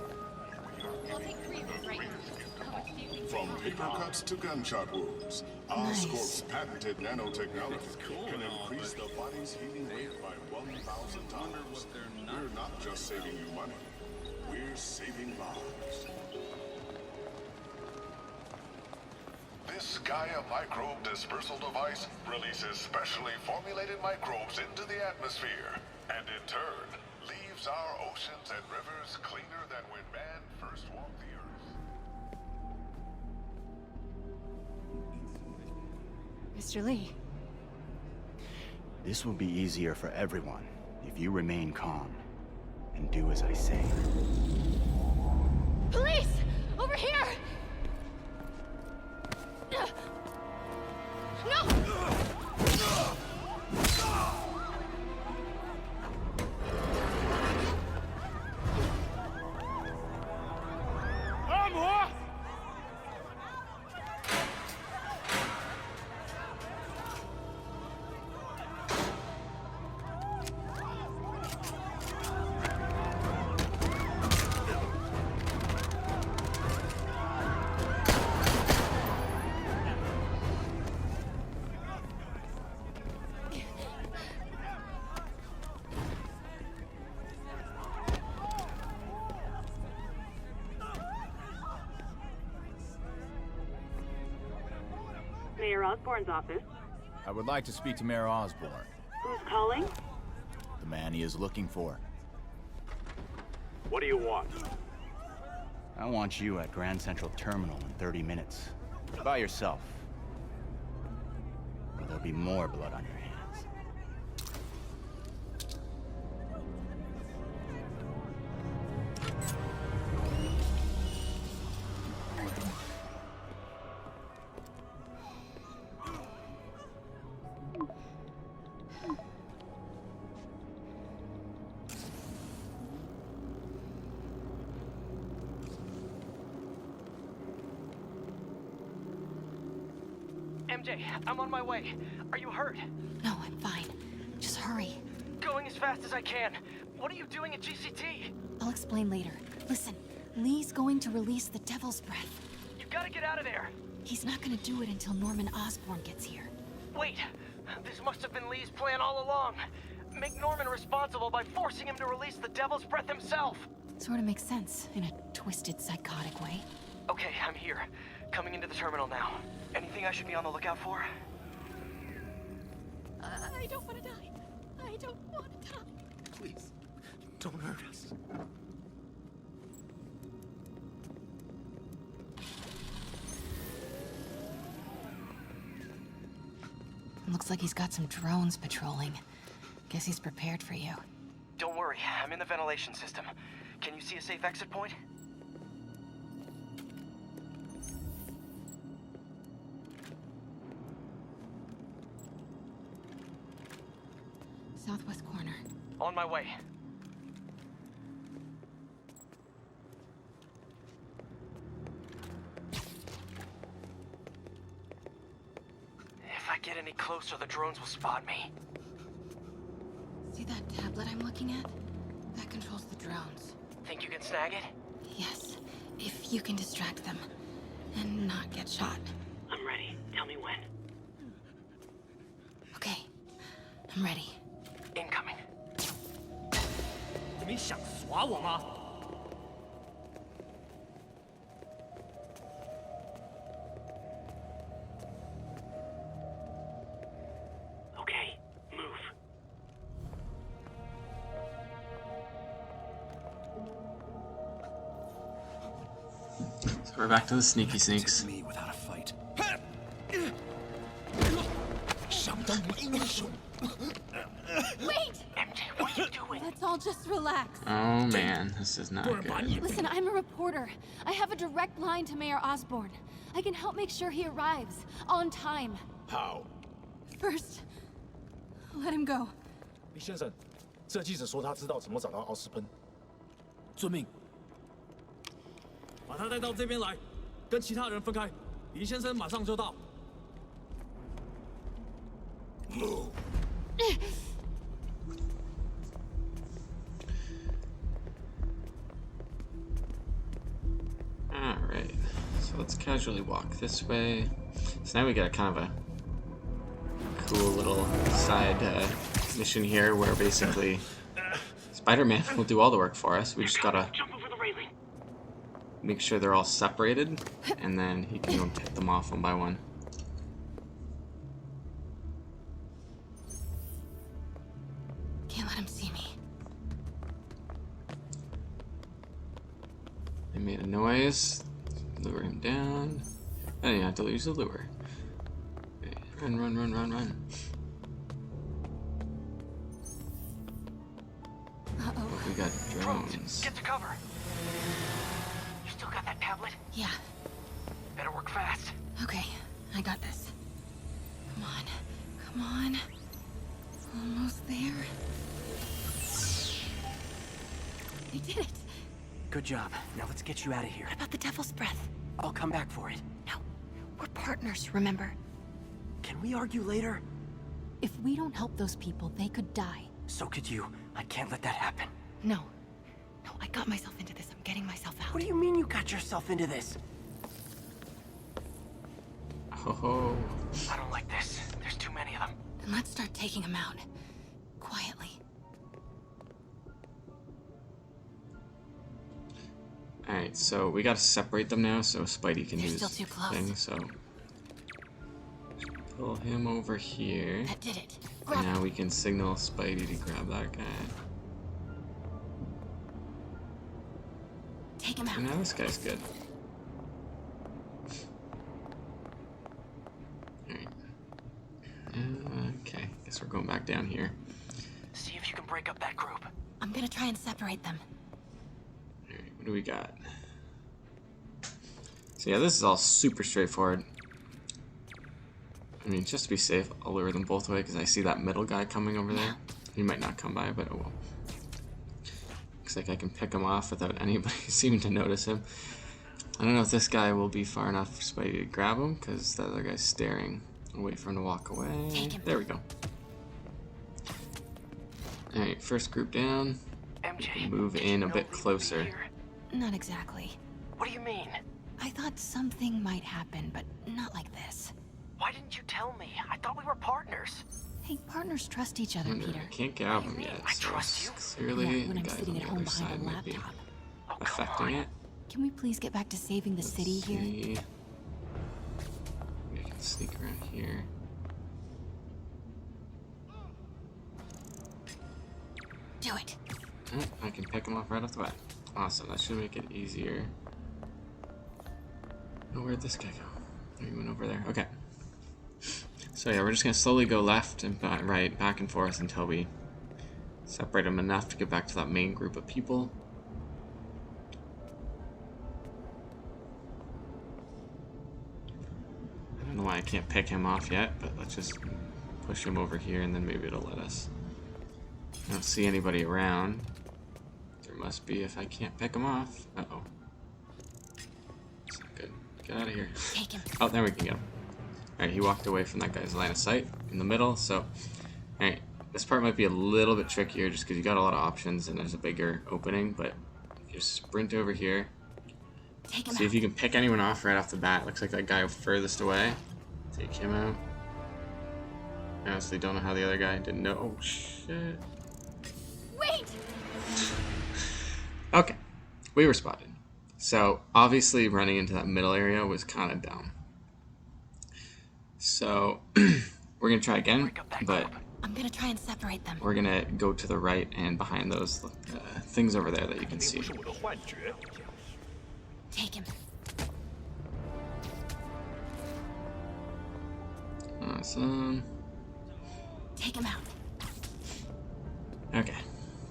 from paper cuts to gunshot wounds, Oscorp's patented nanotechnology can increase the body's healing rate by 1,000 times. We're not just saving you money, we're saving lives. This Gaia microbe dispersal device releases specially formulated microbes into the atmosphere, and in turn, leaves our oceans and rivers cleaner than when man first walked the earth. Mr. Lee. This will be easier for everyone if you remain calm and do as I say. Police! Over here! No! Mayor Osborn's office. I would like to speak to Mayor Osborn. Who's calling? The man he is looking for. What do you want? I want you at Grand Central Terminal in 30 minutes. By yourself. Or there'll be more blood on your hands. MJ, I'm on my way. Are you hurt? No, I'm fine. Just hurry. Going as fast as I can. What are you doing at GCT? I'll explain later. Listen, Lee's going to release the Devil's Breath. You gotta get out of there. He's not gonna do it until Norman Osborn gets here. Wait, this must have been Lee's plan all along. Make Norman responsible by forcing him to release the Devil's Breath himself. Sort of makes sense, in a twisted, psychotic way. Okay, I'm here. Coming into the terminal now. Anything I should be on the lookout for? I don't want to die. I don't want to die. Please, don't hurt us. Looks like he's got some drones patrolling. Guess he's prepared for you. Don't worry, I'm in the ventilation system. Can you see a safe exit point? Southwest corner. On my way. If I get any closer, the drones will spot me. See that tablet I'm looking at? That controls the drones. Think you can snag it? Yes, if you can distract them and not get shot. I'm ready. Tell me when. Okay, I'm ready. Incoming. 你们想耍我吗？ Okay, move. So we're back to the sneaky sneaks. Me without a fight. Wait! MJ, what are you doing? Let's all just relax. Oh man, this is not good. Listen, I'm a reporter. I have a direct line to Mayor Osborn. I can help make sure he arrives on time. How? First, let him go. 李先生，这记者说他知道怎么找到奥斯喷。遵命。把他带到这边来，跟其他人分开。李先生马上就到。Alright, so let's casually walk this way. So now we got kind of a cool little side mission here where basically Spider-Man will do all the work for us. We just gotta make sure they're all separated, and then he can go and pick them off one by one. Can't let him see me. They made a noise. Lure him down. I didn't have to use the lure. Okay. Run, run, run, run, run. Uh-oh. We got drones. Get to cover. You still got that tablet? Yeah. Better work fast. Okay, I got this. Come on. Come on. Almost there. I did it. Good job. Now let's get you out of here. What about the devil's breath? I'll come back for it. No. We're partners, remember? Can we argue later? If we don't help those people, they could die. So could you. I can't let that happen. No. No, I got myself into this. I'm getting myself out. What do you mean you got yourself into this? Oh. I don't like this. There's too many of them. Then let's start taking them out. Quietly. Alright, so we gotta separate them now so Spidey can do his thing, so pull him over here. That did it. And now we can signal Spidey to grab that guy. Take him out. And now this guy's good. Alright. Okay, guess we're going back down here. See if you can break up that group. I'm gonna try and separate them. Alright, what do we got? So yeah, this is all super straightforward. I mean, just to be safe, I'll lure them both away because I see that middle guy coming over there. He might not come by, but oh well. Looks like I can pick him off without anybody seeming to notice him. I don't know if this guy will be far enough for Spidey to grab him because the other guy's staring. I'll wait for him to walk away. There we go. Alright, first group down. MJ, move in a bit closer. Not exactly. What do you mean? I thought something might happen, but not like this. Why didn't you tell me? I thought we were partners. Hey, partners trust each other, Peter. I can't grab him yet. I trust you. Clearly, when the I'm guys sitting on at the home other behind side a might be laptop. affecting it. Can we please get back to saving the city here? We can sneak around here. Do it. Oh, I can pick him off right off the bat. Awesome, that should make it easier. Oh, where'd this guy go? He went over there. Okay. So yeah, we're just gonna slowly go left and right, back and forth until we separate them enough to get back to that main group of people. I don't know why I can't pick him off yet, but let's just push him over here and then maybe it'll let us. I don't see anybody around. There must be if I can't pick him off. Uh-oh. That's not good. Get out of here. Take him. Oh, there we can get him. Alright, he walked away from that guy's line of sight in the middle, so... Alright, this part might be a little bit trickier just because you got a lot of options and there's a bigger opening, but if you sprint over here, see if you can pick anyone off right off the bat. Looks like that guy furthest away. Take him out. I honestly don't know how the other guy didn't know. Oh shit. Wait! Okay, we were spotted. So obviously running into that middle area was kind of dumb. So we're gonna try again, but I'm gonna try and separate them. we're gonna go to the right and behind those things over there that you can see. Take him. Awesome. Take him out. Okay,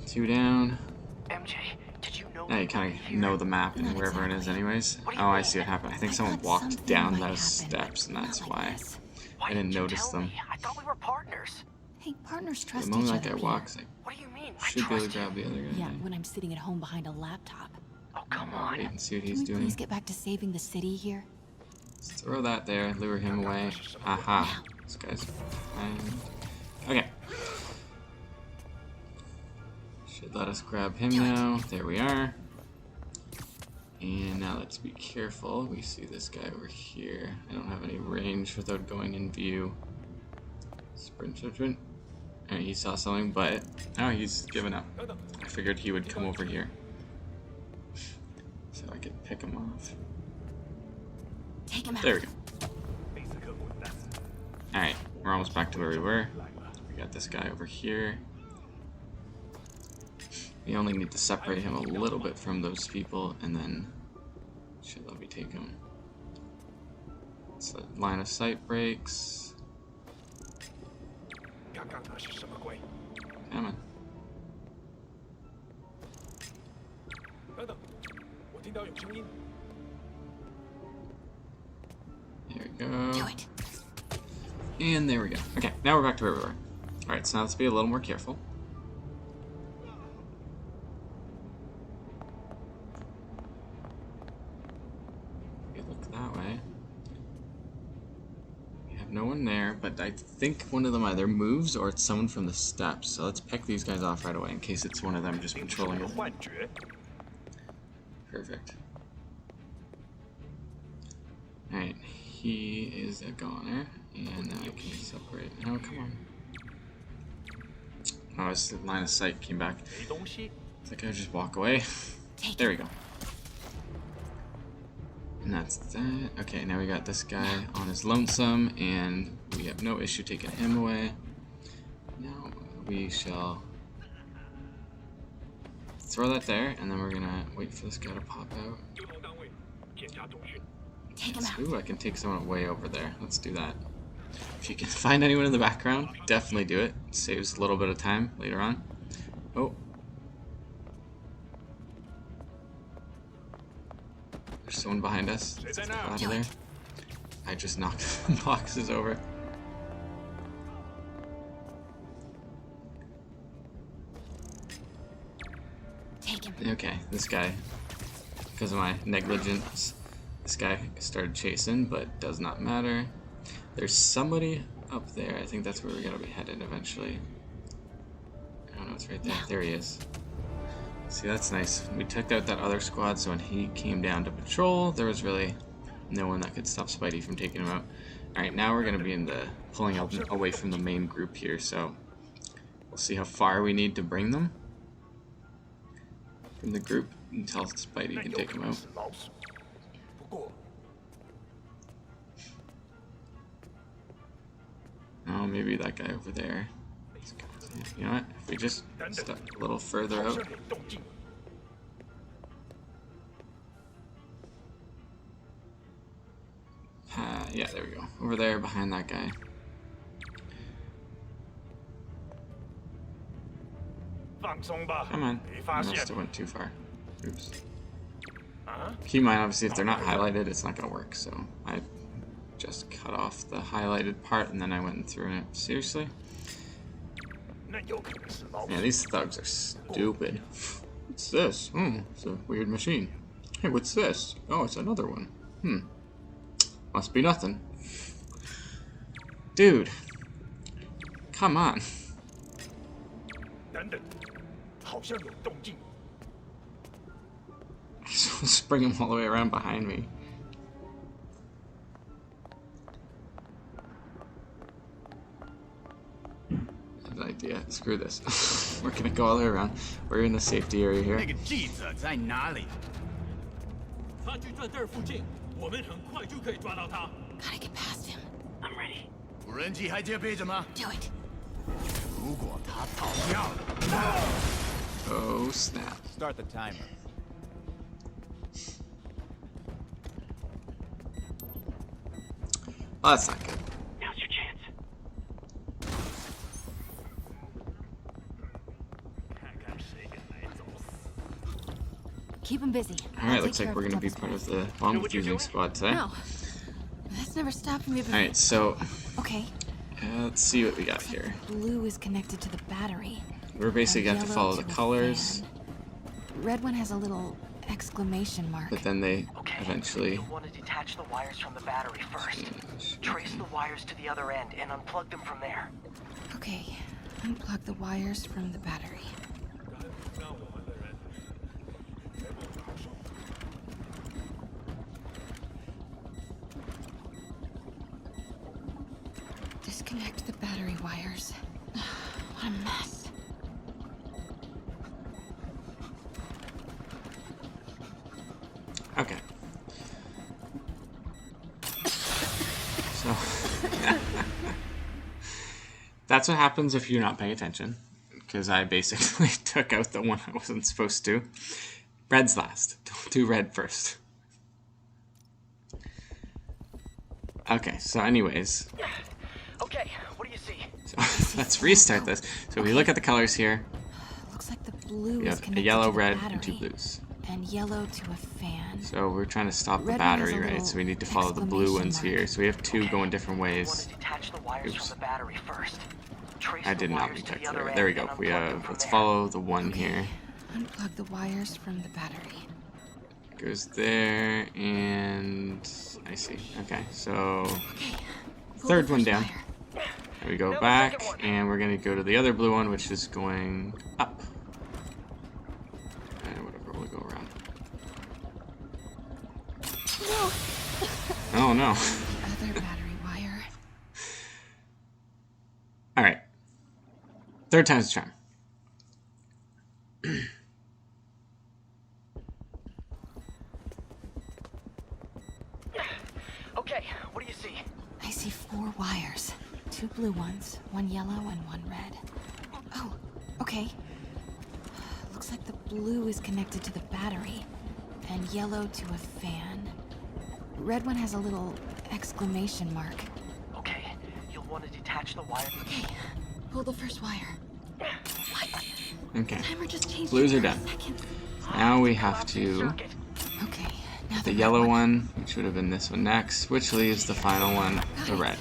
2 down. MJ, did you know? Now you kind of know the map and wherever it is anyways. Oh, I see what happened. I think someone walked down those steps and that's why I didn't notice them. I thought we were partners. Hey, partners The trust each moment other. that guy Peter. walks, What do you mean? I should be able to grab the other guy. Yeah, when I'm sitting at home behind a laptop. Oh, come on. Wait and see what Can he's we doing. please get back to saving the city here? Let's throw that there, lure him away. Aha. This guy's fine. Okay. Should let us grab him now. There we are. And now let's be careful. We see this guy over here. I don't have any range without going in view. Sprint, sprint, sprint. Alright, he saw something, but now he's given up. I figured he would come over here. So I could pick him off. Take him out. There we go. Alright, we're almost back to where we were. We got this guy over here. We only need to separate him a little bit from those people, and then should let me take him. So line of sight breaks. Come on. There we go. Do it. And there we go. Okay, now we're back to where we were. Alright, so now let's be a little more careful. We look that way. We have no one there, but I think one of them either moves or it's someone from the steps. So let's pick these guys off right away in case it's one of them just patrolling it. Perfect. Alright, he is a goner, and now I can separate. Oh, come on. Oh, his line of sight came back. It's like I just walk away. There we go. And that's that. Okay, now we got this guy on his lonesome, and we have no issue taking him away. Now we shall throw that there, and then we're gonna wait for this guy to pop out. Take him out. Ooh, I can take someone way over there. Let's do that. If you can find anyone in the background, definitely do it. It saves a little bit of time later on. Oh. There's someone behind us. Let's get out of there. I just knocked boxes over. Take him. Okay, this guy, because of my negligence, this guy started chasing, but does not matter. There's somebody up there. I think that's where we're gonna be headed eventually. I don't know, it's right there. There he is. See, that's nice. We took out that other squad, so when he came down to patrol, there was really no one that could stop Spidey from taking him out. Alright, now we're gonna be in the pulling up away from the main group here, so we'll see how far we need to bring them from the group until Spidey can take them out. Oh, maybe that guy over there. You know what? If we just step a little further out. Yeah, there we go. Over there, behind that guy. Come on. I must have went too far. Oops. Keep in mind, obviously, if they're not highlighted, it's not going to work. So I just cut off the highlighted part, and then I went and threw it. Seriously? Yeah, these thugs are stupid. What's this? Hmm, it's a weird machine. Hey, what's this? Oh, it's another one. Hmm. Must be nothing. Dude. Come on. Just bring him all the way around behind me. Screw this. We're gonna go all the way around. We're in the safety area here. 那个记者在哪里？ 他就在这儿附近，我们很快就可以抓到他。 Gotta get past him. I'm ready. 无人机还戒备着吗？ Do it. 如果他逃掉了 Oh snap. Start the timer. Well, that's not good. Now's your chance. Keep him busy. Alright, looks like we're gonna be part of the bomb defusing squad today. No. That's never stopped me before. Alright, so Okay. Let's see what we got here. Blue is connected to the battery. We're basically and got to yellow follow the a colors, fan. Red one has a little exclamation mark. but then they eventually. You'll want to detach the wires from the battery first. Trace the wires to the other end and unplug them from there. Okay. Unplug the wires from the battery. Disconnect the battery wires. What a mess. Okay. So that's what happens if you're not paying attention, because I basically took out the one I wasn't supposed to. Red's last. Don't do red first. Okay, so anyways. Okay, what do you see? So let's restart this. So we look at the colors here. Looks like the blue We is have a connected yellow, to the red, battery, and two blues. and yellow to a fan. So we're trying to stop the Red one has battery, a right? little So we need to follow the blue ones exclamation here. So we have two going different ways. Detach the wires Oops. from the battery first. Trace I the did not wires to detect the other that. There we end go. and We unplug them from let's there. follow the one here. Unplug the wires from the battery. Goes there, and I see. Okay, so third one down. There we go back, and we're gonna go to the other blue one, which is going up. And whatever, we'll go around. No. Oh no. Other battery wire. All right. Third time's the charm. Okay, what do you see? I see 4 wires. 2 blue ones, 1 yellow, and 1 red. Oh, okay. Looks like the blue is connected to the battery, and yellow to a fan. Red one has a little exclamation mark. Okay, you'll want to detach the wire. Okay, pull the first wire. What? Okay. Timer just changed Blues are in 30 done. seconds. Now we have to Okay, now the yellow one, which would have been this one next, which leaves the final one, the red.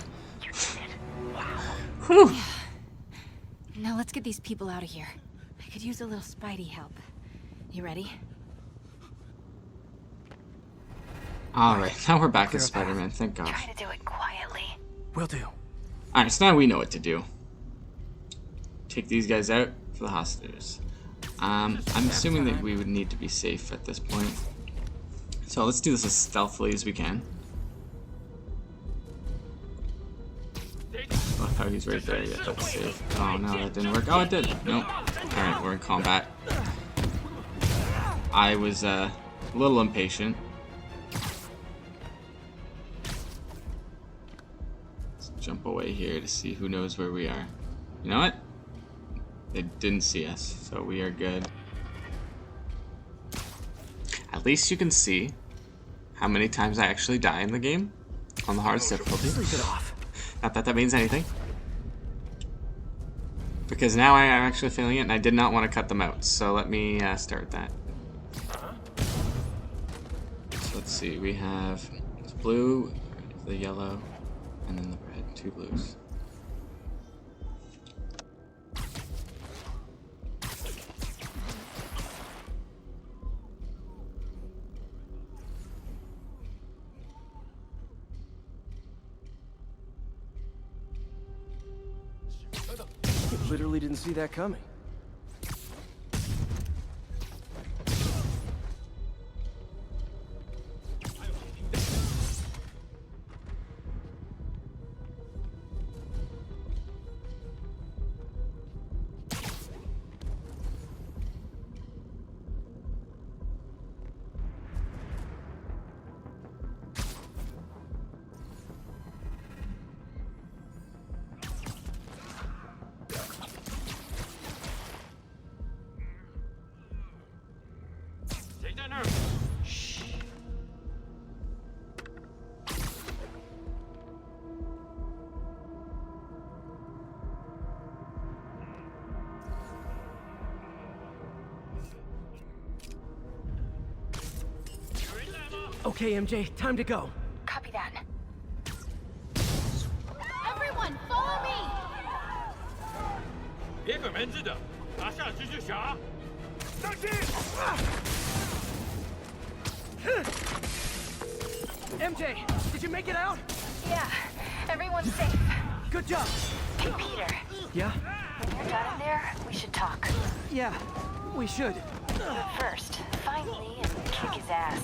Whew. Now let's get these people out of here. I could use a little Spidey help. You ready? Alright, now we're back as Spider-Man, thank God. Try to do it quietly. Will do. Alright, so now we know what to do. Take these guys out for the hostages. I'm assuming that we would need to be safe at this point. So let's do this as stealthily as we can. Oh, how he's right there. Yeah, that's safe. Oh no, that didn't work. Oh, it did. Nope. Alright, we're in combat. I was a little impatient. Let's jump away here to see who knows where we are. You know what? They didn't see us, so we are good. At least you can see how many times I actually die in the game on the hardest difficulty. Sleep it off. Not that that means anything. Because now I am actually feeling it, and I did not want to cut them out. So let me start that. So let's see, we have the blue, the yellow, and then the red. 2 blues. Literally didn't see that coming. Okay, MJ, time to go. Copy that. Everyone, follow me! 别拐门子的，拿下蜘蛛侠！上去！ MJ, did you make it out? Yeah, everyone's safe. Good job. Hey, Peter. Yeah? When you're done in there, we should talk. Yeah, we should. First, find Lee and kick his ass.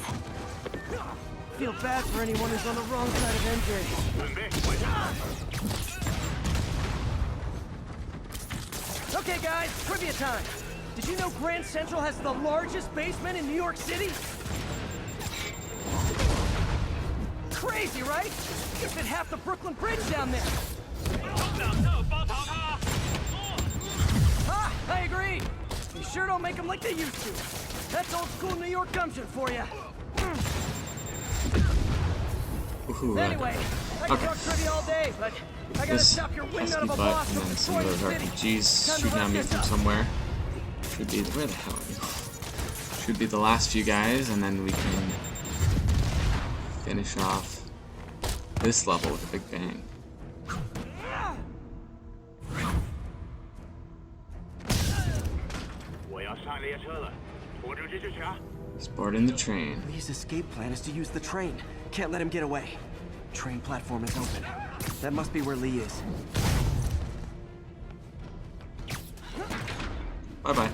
Feel bad for anyone who's on the wrong side of MJ. 准备回家。 Okay, guys, trivia time. Did you know Grand Central has the largest basement in New York City? Crazy, right? You fit half the Brooklyn Bridge down there. 中两侧包抄他。 Ah, I agree. They sure don't make them like they used to. That's old school New York gumption for you. Ooh, Anyway, I can okay. talk trivia all day, but I gotta This stop your wind pesky out of a butt, boss and from then some of destroying those the city. RPGs Time to shooting at wrap me this from up. somewhere. Should be where the hell are you? Should be the last few guys, and then we can finish off this level with a big bang. Let's board in the train. Lee's escape plan is to use the train. Can't let him get away. Train platform is open. That must be where Lee is. Bye-bye.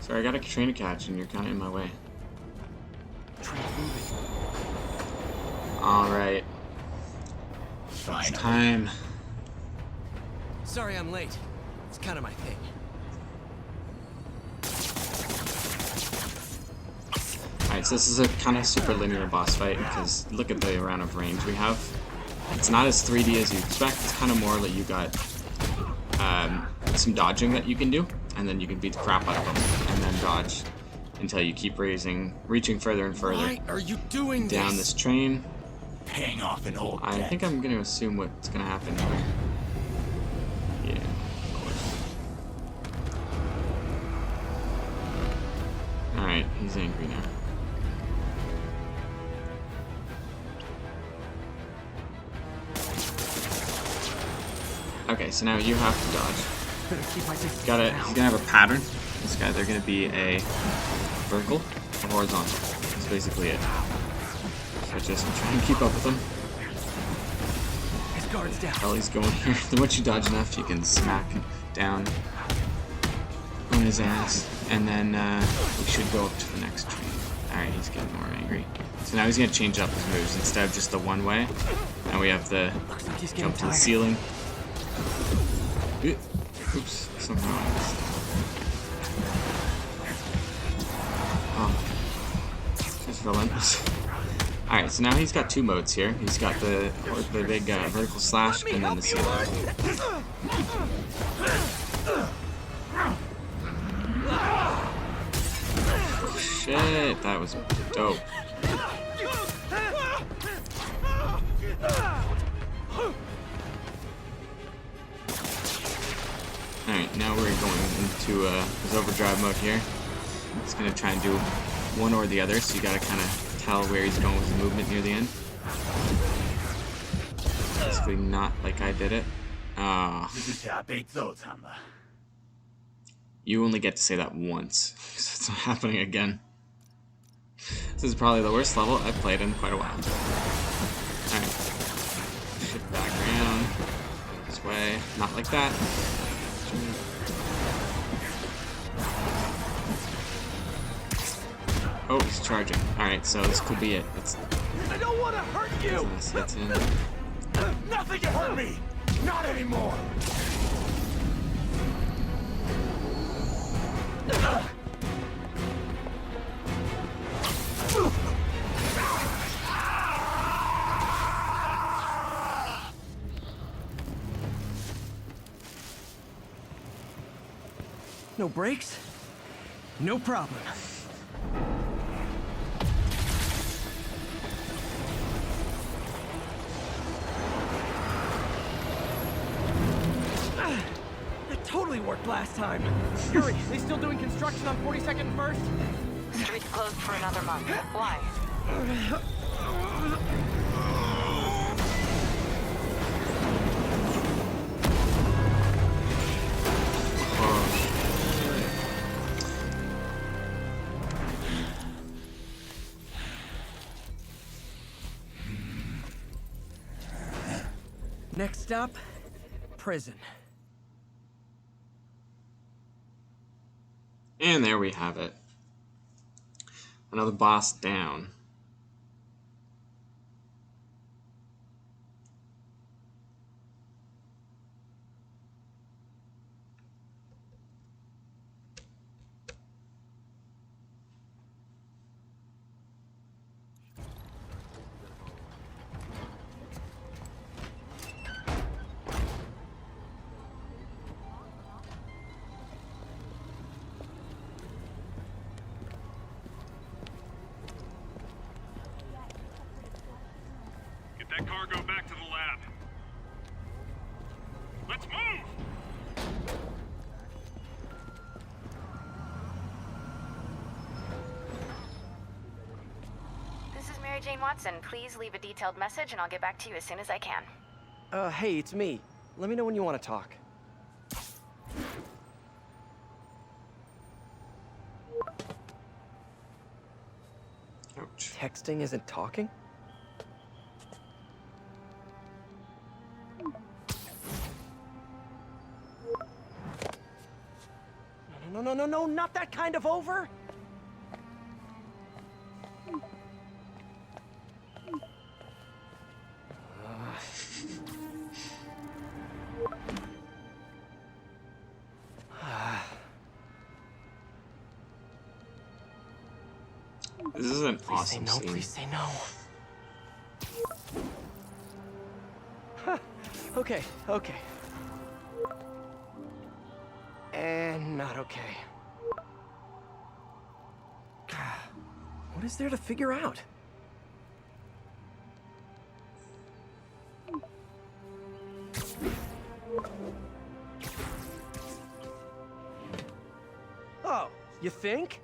Sorry, I got a train to catch, and you're kind of in my way. Alright. It's time. Sorry I'm late. It's kind of my thing. Alright, so this is a kind of super linear boss fight because look at the amount of range we have. It's not as 3D as you expect. It's kind of more like you got some dodging that you can do, and then you can beat the crap out of them, and then dodge until you keep reaching further and further. Why are you doing down this train. Paying off an old I debt. think I'm going to assume what's going to happen here. Yeah, of course. Alright, he's angry now. Okay, so now you have to dodge. He's gonna have a pattern. This guy, they're gonna be a vertical or horizontal. That's basically it. So just try and keep up with him. His guard's down. While he's going here. Then once you dodge enough, you can smack him down on his ass. And then we should go up to the next train. Alright, he's getting more angry. So now he's gonna change up his moves. Instead of just the one way, now we have the jump to the ceiling. Oops, somehow I missed. Oh, just relentless. Alright, so now he's got two modes here. He's got the big vertical slash and then the ceiling. Oh, shit, that was dope. Alright, now we're going into his overdrive mode here. He's going to try and do one or the other, so you got to kind of tell where he's going with his movement near the end. Basically not like I did it. You only get to say that once, so it's not happening again. This is probably the worst level I've played in quite a while. Alright. Shift back around. This way. Not like that. Oh, he's charging. Alright, so this could be it. I don't want to hurt you! Hits in. Nothing can hurt me! Not anymore! No brakes? No problem. That totally worked last time. Yuri, they still doing construction on 42nd and 1st? Street's closed for another month. Why? Next stop, prison. And there we have it. Another boss down. Get that cargo back to the lab. Let's move! This is Mary Jane Watson. Please leave a detailed message and I'll get back to you as soon as I can. Hey, it's me. Let me know when you want to talk. Ouch. Texting isn't talking? No, not that kind of over! This is an Please awesome say no, scene. please say no. Huh. Okay. And not okay. What is there to figure out? Oh, you think?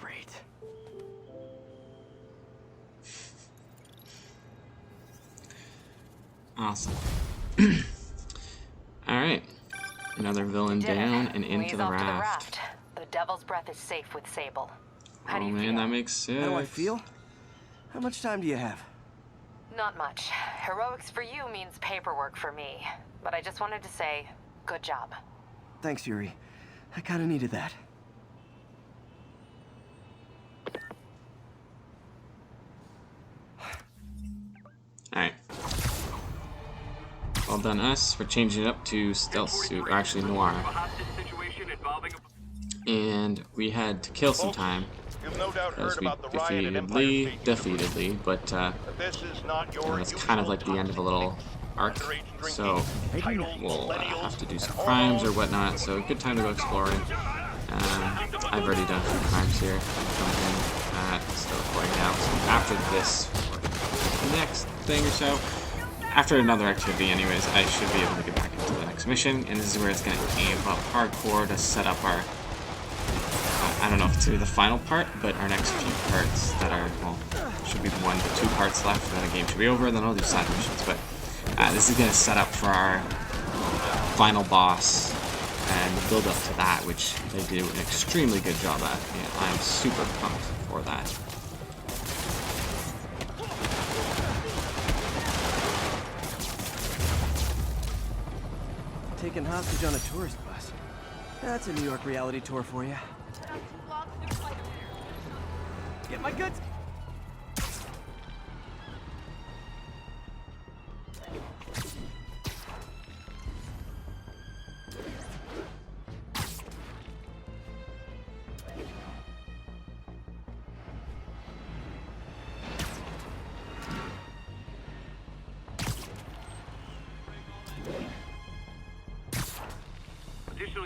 Great. Awesome. Alright. Another villain down and into He's the off to the raft. raft. The Devil's Breath is safe with Sable. How do Oh you man, feel? that makes sense. How do I feel? How much time do you have? Not much. Heroics for you means paperwork for me. But I just wanted to say, good job. Thanks, Yuri. I kinda needed that. Alright. Well done us. We're changing it up to stealth suit, or actually noir. And we had to kill some time. You've no doubt As heard we about the riot at Empire State defeatedly, but This is not your it's kind of like the end of a little arc. So we'll have to do some crimes or whatnot. So good time to go exploring. I've already done some crimes here. Still recording now. So after this, next thing or so, after another activity anyways, I should be able to get back into the next mission, and this is where it's going to amp up hardcore to set up our, I don't know if it's going to be the final part, but our next few parts that are, well, should be 1 to 2 parts left, and then the game should be over, and then I'll do side missions, but this is going to set up for our final boss, and build up to that, which they do an extremely good job at, and I'm super pumped for that. Taken hostage on a tourist bus. That's a New York reality tour for you. Get my goods!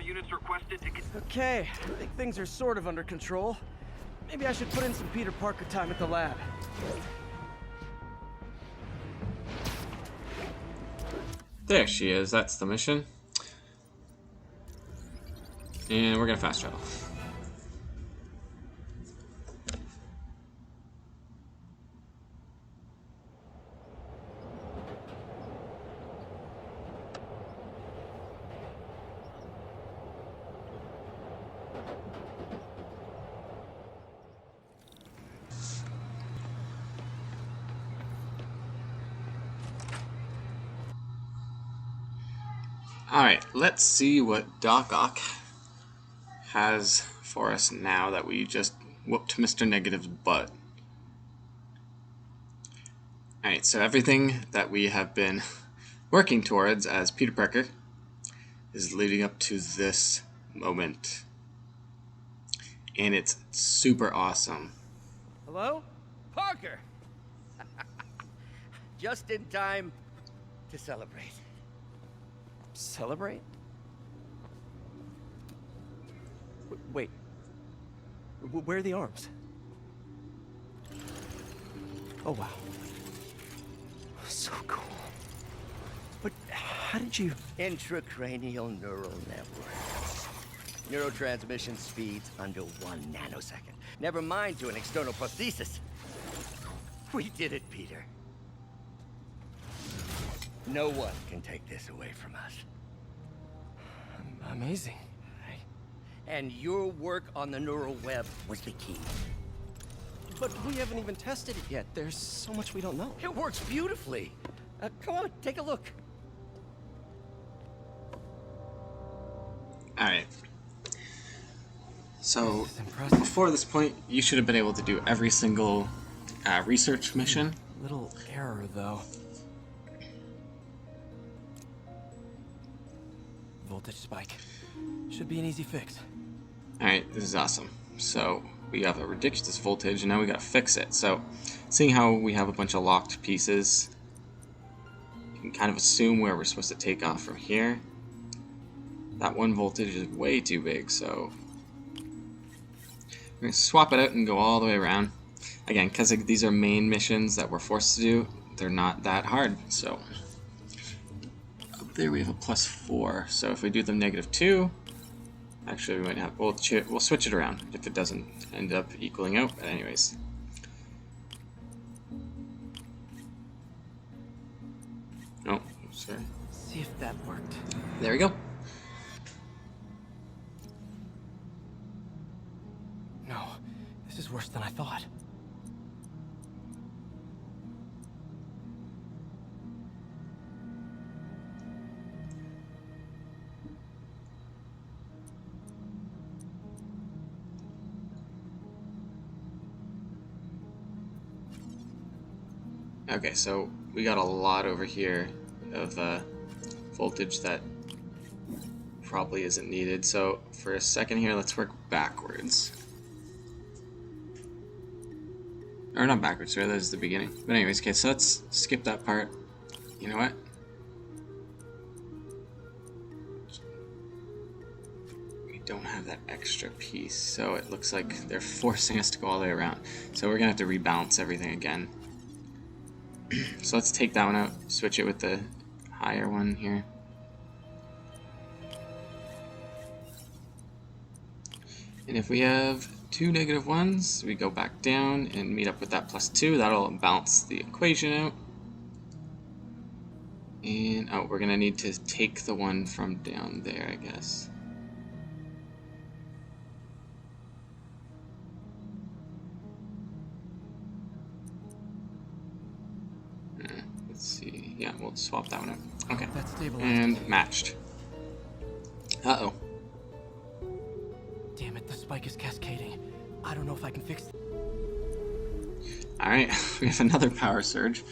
Units requested to Okay, I think things are sort of under control. Maybe I should put in some Peter Parker time at the lab. There she is. That's the mission. And we're gonna fast travel. Alright, let's see what Doc Ock has for us now that we just whooped Mr. Negative's butt. Alright, so everything that we have been working towards as Peter Parker is leading up to this moment. And it's super awesome. Hello? Parker! Just in time to celebrate. Celebrate? Wait. Where are the arms? Oh, wow. So cool. But how did you... Intracranial neural network. Neurotransmission speeds under 1 nanosecond. Never mind to an external prosthesis. We did it, Peter. No one can take this away from us. Amazing. And your work on the neural web was the key. But we haven't even tested it yet. There's so much we don't know. It works beautifully. Come on, take a look. Alright. So, before this point, you should have been able to do every single research mission. Little error, though. Voltage spike. Should be an easy fix. Alright, this is awesome. So, we have a ridiculous voltage, and now we gotta fix it. So, seeing how we have a bunch of locked pieces, you can kind of assume where we're supposed to take off from here. That 1 voltage is way too big, so we're gonna swap it out and go all the way around. Again, because these are main missions that we're forced to do, they're not that hard. So up there we have a +4. So if we do them -2, actually we might have. We'll switch it around if it doesn't end up equaling out. But anyways. Oh, sorry. See if that worked. There we go. No, this is worse than I thought. Okay, so we got a lot over here of voltage that probably isn't needed. So for a second here, let's work backwards. Or not backwards, sorry, that is the beginning. But anyways, okay, so let's skip that part. You know what? We don't have that extra piece, so it looks like they're forcing us to go all the way around. So we're gonna have to rebalance everything again. So let's take that one out, switch it with the higher one here. And if we have 2 -1s, we go back down and meet up with that +2. That'll balance the equation out. And oh, we're gonna need to take the one from down there, I guess. Let's see. Yeah, we'll swap that one out. Okay. And matched. Uh-oh. Damn it, the spike is cascading. I don't know if I can fix it. Alright, we have another power surge.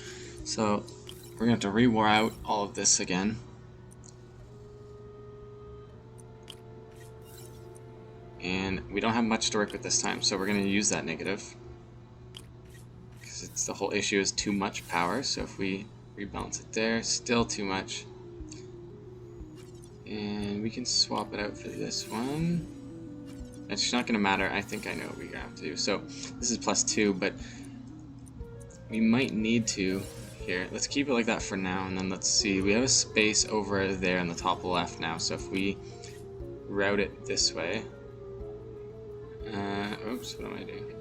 So we're going to have to rewire out all of this again. And we don't have much to work with this time, so we're going to use that negative. Because it's the whole issue is too much power, so if we rebalance it there, still too much. And we can swap it out for this one. It's not going to matter. I think I know what we're going to have to do. So this is +2, but we might need to Here, let's keep it like that for now, and then let's see. We have a space over there in the top left now, so if we route it this way. Oops, what am I doing?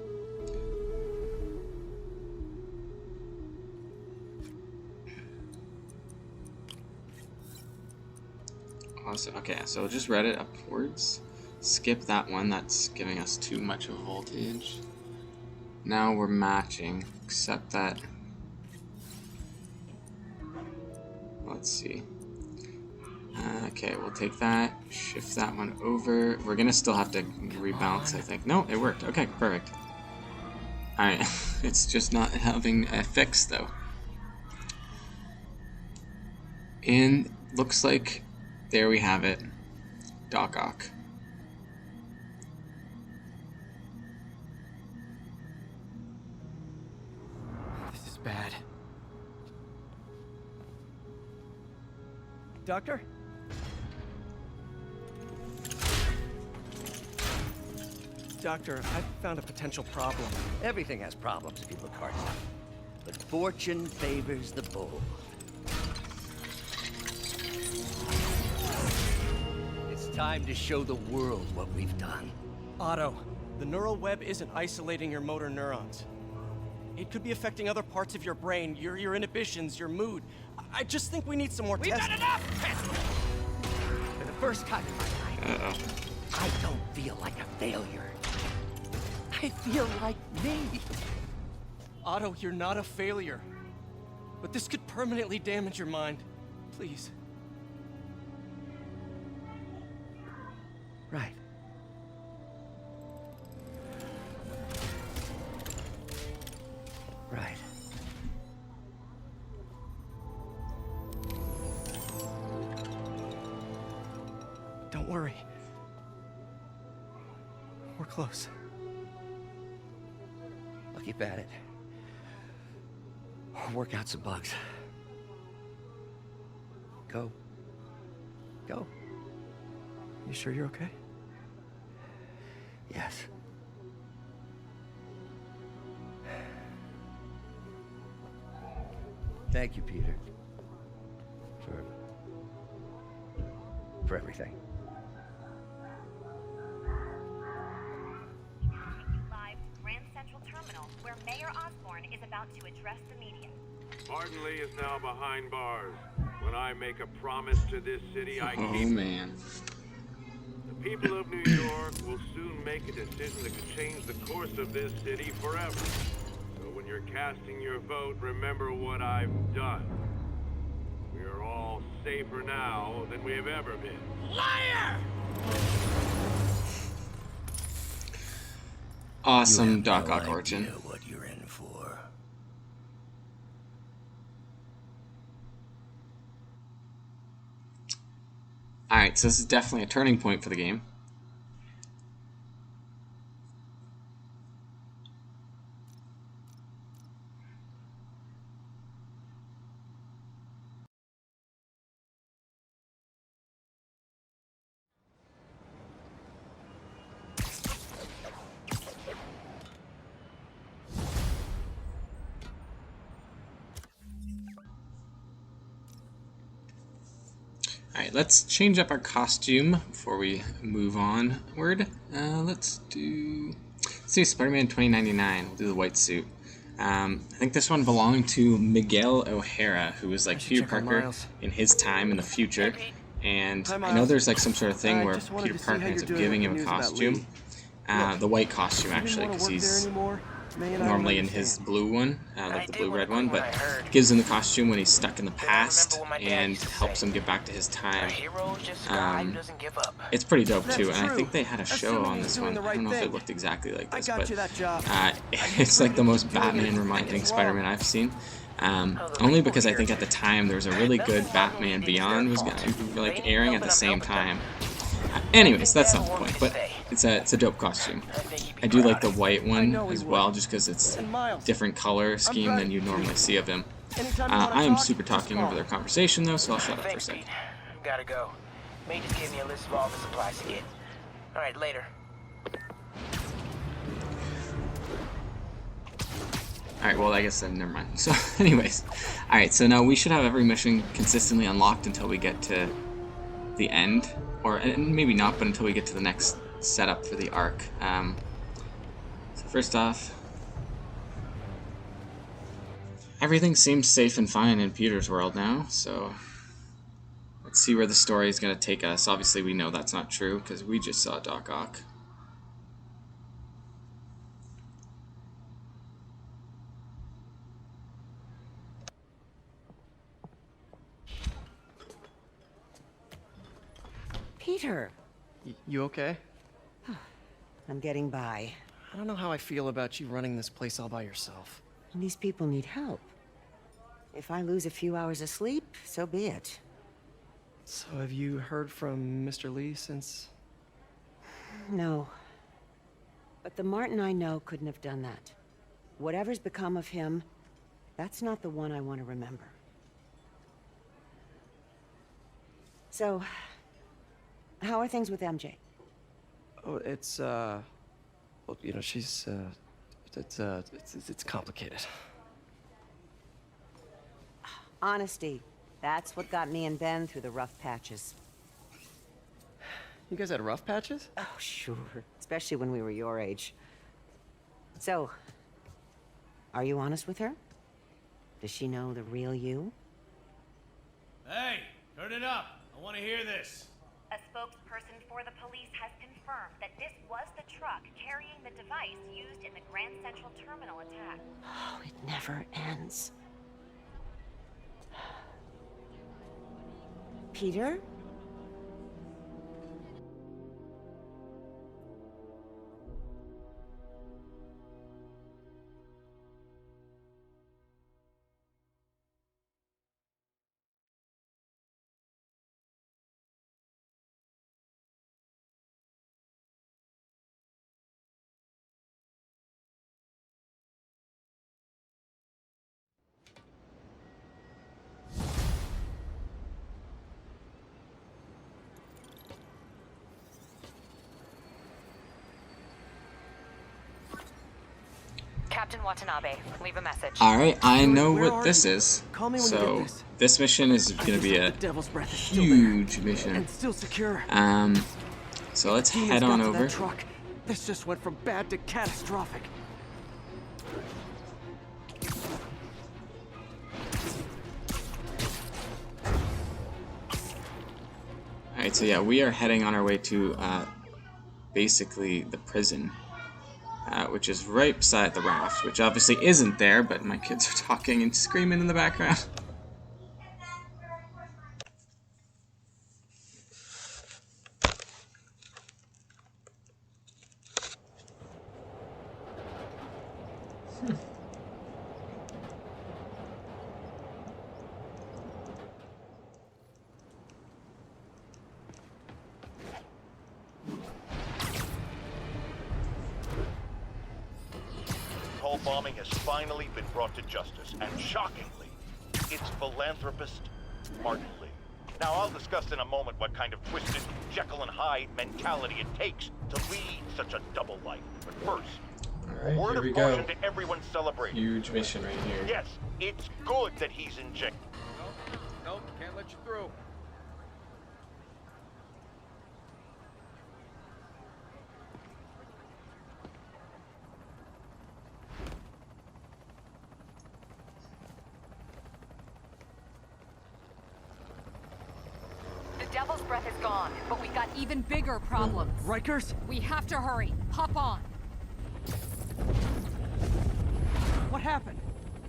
Awesome. Okay, so we'll just route it upwards. Skip that one, that's giving us too much of voltage. Now we're matching, except that... Let's see. Okay, we'll take that, shift that one over. We're gonna still have to rebalance, I think. No, it worked. Okay, perfect. Alright, it's just not having a fix, though. And looks like, there we have it. Doc Ock. This is bad. Doctor? Doctor, I've found a potential problem. Everything has problems if you look hard enough. But fortune favors the bold. It's time to show the world what we've done. Otto, the neural web isn't isolating your motor neurons. It could be affecting other parts of your brain, your inhibitions, your mood. I just think we need some more testing. We've done enough testing! For the first time in my life, I don't feel like a failure. I feel like me. Otto, you're not a failure. But this could permanently damage your mind. Please. Right. Right. Don't worry. We're close. I'll keep at it. I'll work out some bugs. Go. Go. You sure you're okay? Yes. Thank you, Peter. For everything. Live to Grand Central Terminal, where Mayor Osborne is about to address the media. Martin Lee is now behind bars. When I make a promise to this city, I keep it. Man. The people of New York will soon make a decision that could change the course of this city forever. So when you're casting your vote, remember what I've done. We are all safer now than we have ever been. Liar! Awesome Doc Ock origin. What you're in for. Alright, so this is definitely a turning point for the game. Alright, let's change up our costume before we move onward. Let's do Spider-Man 2099. We'll do the white suit. I think this one belonged to Miguel O'Hara, who was like Peter Parker in his time in the future. And I know there's like some sort of thing where Peter Parker ends up giving him a costume. The white costume, actually, because he's normally in his blue one, like the blue-red one, but gives him the costume when he's stuck in the past and helps him get back to his time. It's pretty dope too, and I think they had a show on this one. I don't know if it looked exactly like this, but it's like the most Batman-reminding Spider-Man I've seen. Only because I think at the time there was a really good Batman Beyond was like airing at the same time. Anyways, that's not the point, but it's a dope costume. I do like the white one as well, just because it's a different color scheme than you normally see of him. I am super talking over their conversation though, so I'll shut up for a second. Gotta go. May just gave me a list of all the supplies to get. Alright, later. Alright, well, I guess then never mind. So, anyways. Alright, so now we should have every mission consistently unlocked until we get to the end. Or maybe not, but until we get to the next setup for the arc. So first off, everything seems safe and fine in Peter's world now, so let's see where the story is going to take us. Obviously, we know that's not true, because we just saw Doc Ock. Peter! You okay? I'm getting by. I don't know how I feel about you running this place all by yourself. These people need help. If I lose a few hours of sleep, so be it. So have you heard from Mr. Lee since? No. But the Martin I know couldn't have done that. Whatever's become of him, that's not the one I want to remember. So, how are things with MJ? Oh, it's, well, you know, she's, it's complicated. Honesty. That's what got me and Ben through the rough patches. You guys had rough patches? Oh, sure. Especially when we were your age. So, are you honest with her? Does she know the real you? Hey, turn it up. I want to hear this. A spokesperson for the police has confirmed that this was the truck carrying the device used in the Grand Central Terminal attack. Oh, it never ends. Peter? Captain Watanabe, leave a message. Alright, I know what this you? is. Call me when you So, get this. this mission is going to be a Devil's Breath is still huge there. mission. And still secure. So let's Demons head got on to over. that truck. This just went from bad to catastrophic. Alright, so yeah, we are heading on our way to basically the prison, which is right beside the raft, which obviously isn't there, but my kids are talking and screaming in the background. Hull bombing has finally been brought to justice, and shockingly, it's philanthropist Martin Lee. Now, I'll discuss in a moment what kind of twisted Jekyll and Hyde mentality it takes to lead such a double life. But first, Alright, word here we of go. caution to everyone celebrating. Huge mission right here. Yes, it's good that he's injected. Nope, can't let you through. The Devil's Breath is gone, but we got Even bigger problems. Rikers? We have to hurry. Hop on. What happened?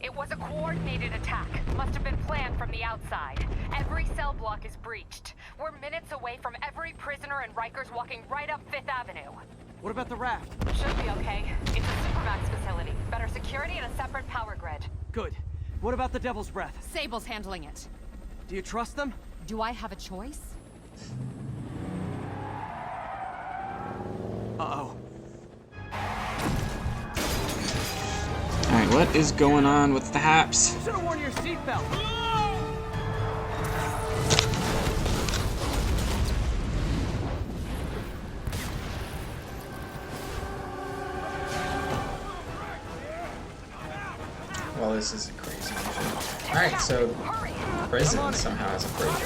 It was a coordinated attack. Must have been planned from the outside. Every cell block is breached. We're minutes away from every prisoner and Rikers walking right up 5th Avenue. What about the raft? Should be okay. It's a Supermax facility. Better security and a separate power grid. Good. What about the Devil's Breath? Sable's handling it. Do you trust them? Do I have a choice? Uh-oh. Alright, what is going on with the haps? Should have worn your seatbelt. this is a crazy mission. Alright, so prison somehow has a breakout.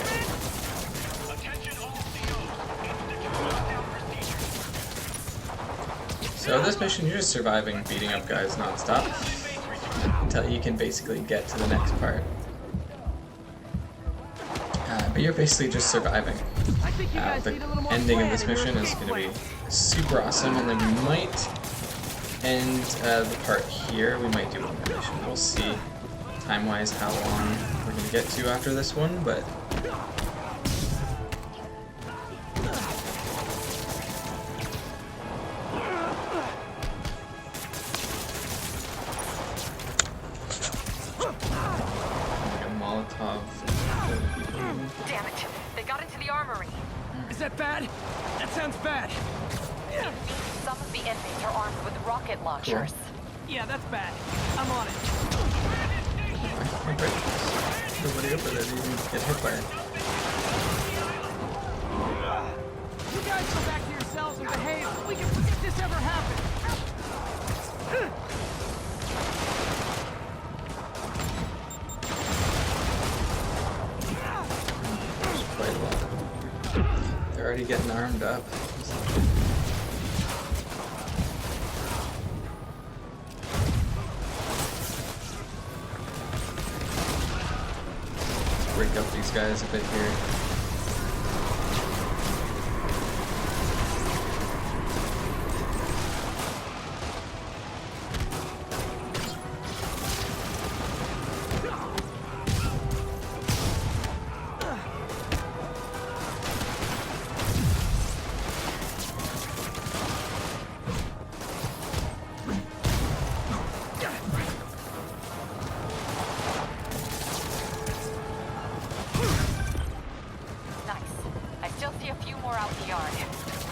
So this mission, you're just surviving, beating up guys nonstop until you can basically get to the next part. But you're basically just surviving. The ending of this mission is going to be super awesome, and then we might end the part here. We might do one more mission. We'll see time-wise how long we're going to get to after this one, but Damn it! They got into the armory. Is that bad? That sounds bad. Some of the inmates are armed with rocket launchers. Yeah, that's bad. I'm on it. Nobody over there didn't even get hit by it. You guys go back to your cells and behave. We can if this ever happened. Quite a lot. They're already getting armed up. Let's break up these guys a bit here.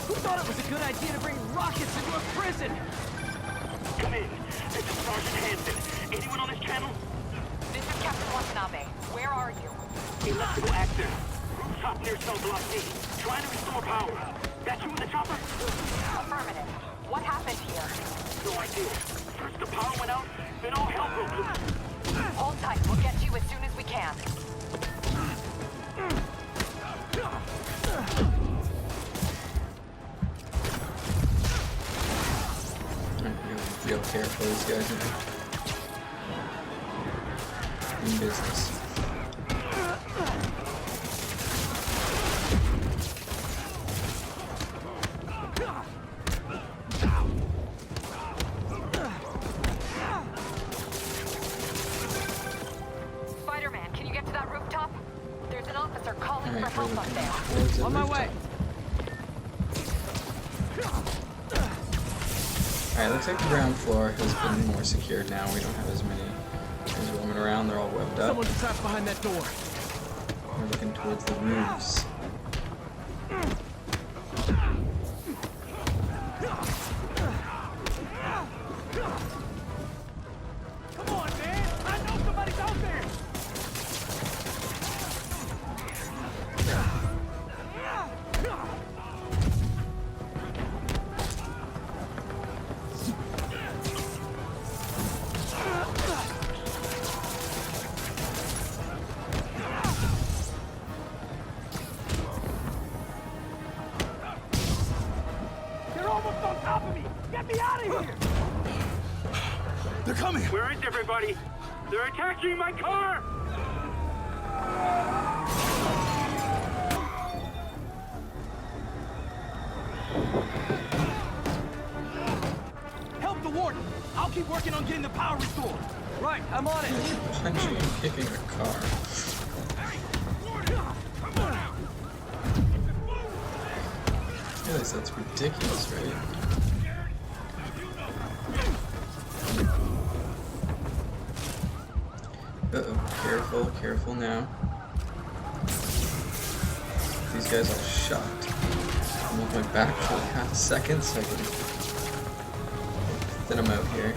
Who thought it was a good idea to bring rockets into a prison? Come in. This is Sergeant Hansen. Anyone on this channel? This is Captain Watanabe. Where are you? Electrical active. Rooftop near cell block D. Trying to restore power. That you in the chopper? Affirmative. What happened here? No idea. First the power went out, then all hell broke loose. Hold tight. We'll get you as soon as we can. Real careful, these guys are in business. Spiderman, can you get to that rooftop? There's an officer calling for help up there. On my way. Alright, looks like the ground floor has been more secured now. We don't have as many guys roaming around. They're all webbed up. Someone's trapped behind that door. We're looking towards the roofs. Come on, man! I know somebody's out there! They're almost on top of me! Get me out of here! They're coming! Where is everybody? They're attacking my car! Help the warden! I'll keep working on getting the power restored! Right, I'm on it! Punching and kicking a car. I realize that's ridiculous, right? Uh-oh, careful, careful now. These guys all shot. I'll move my back for like half a second so I can thin them out here.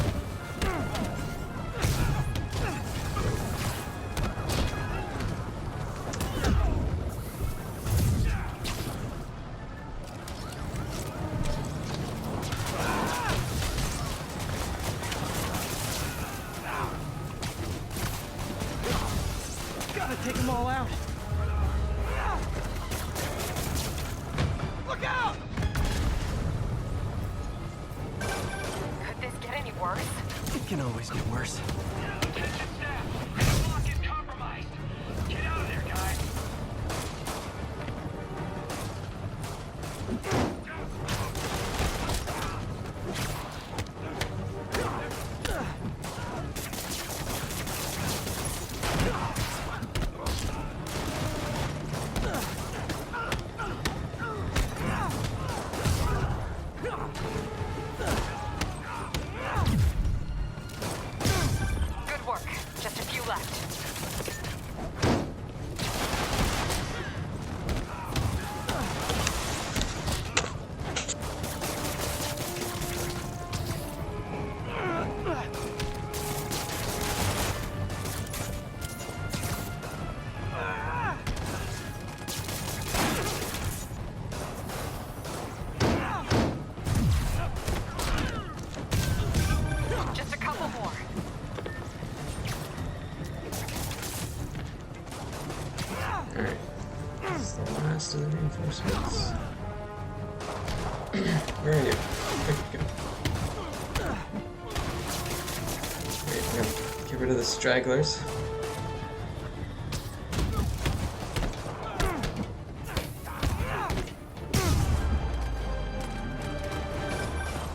always get worse. Attention staff, red block is compromised. Get out of there, guys. Good work. Just a few left. Just a couple more. Alright. That's the last of the reinforcements. Where are you? There you go. Wait, we're gonna get rid of the stragglers.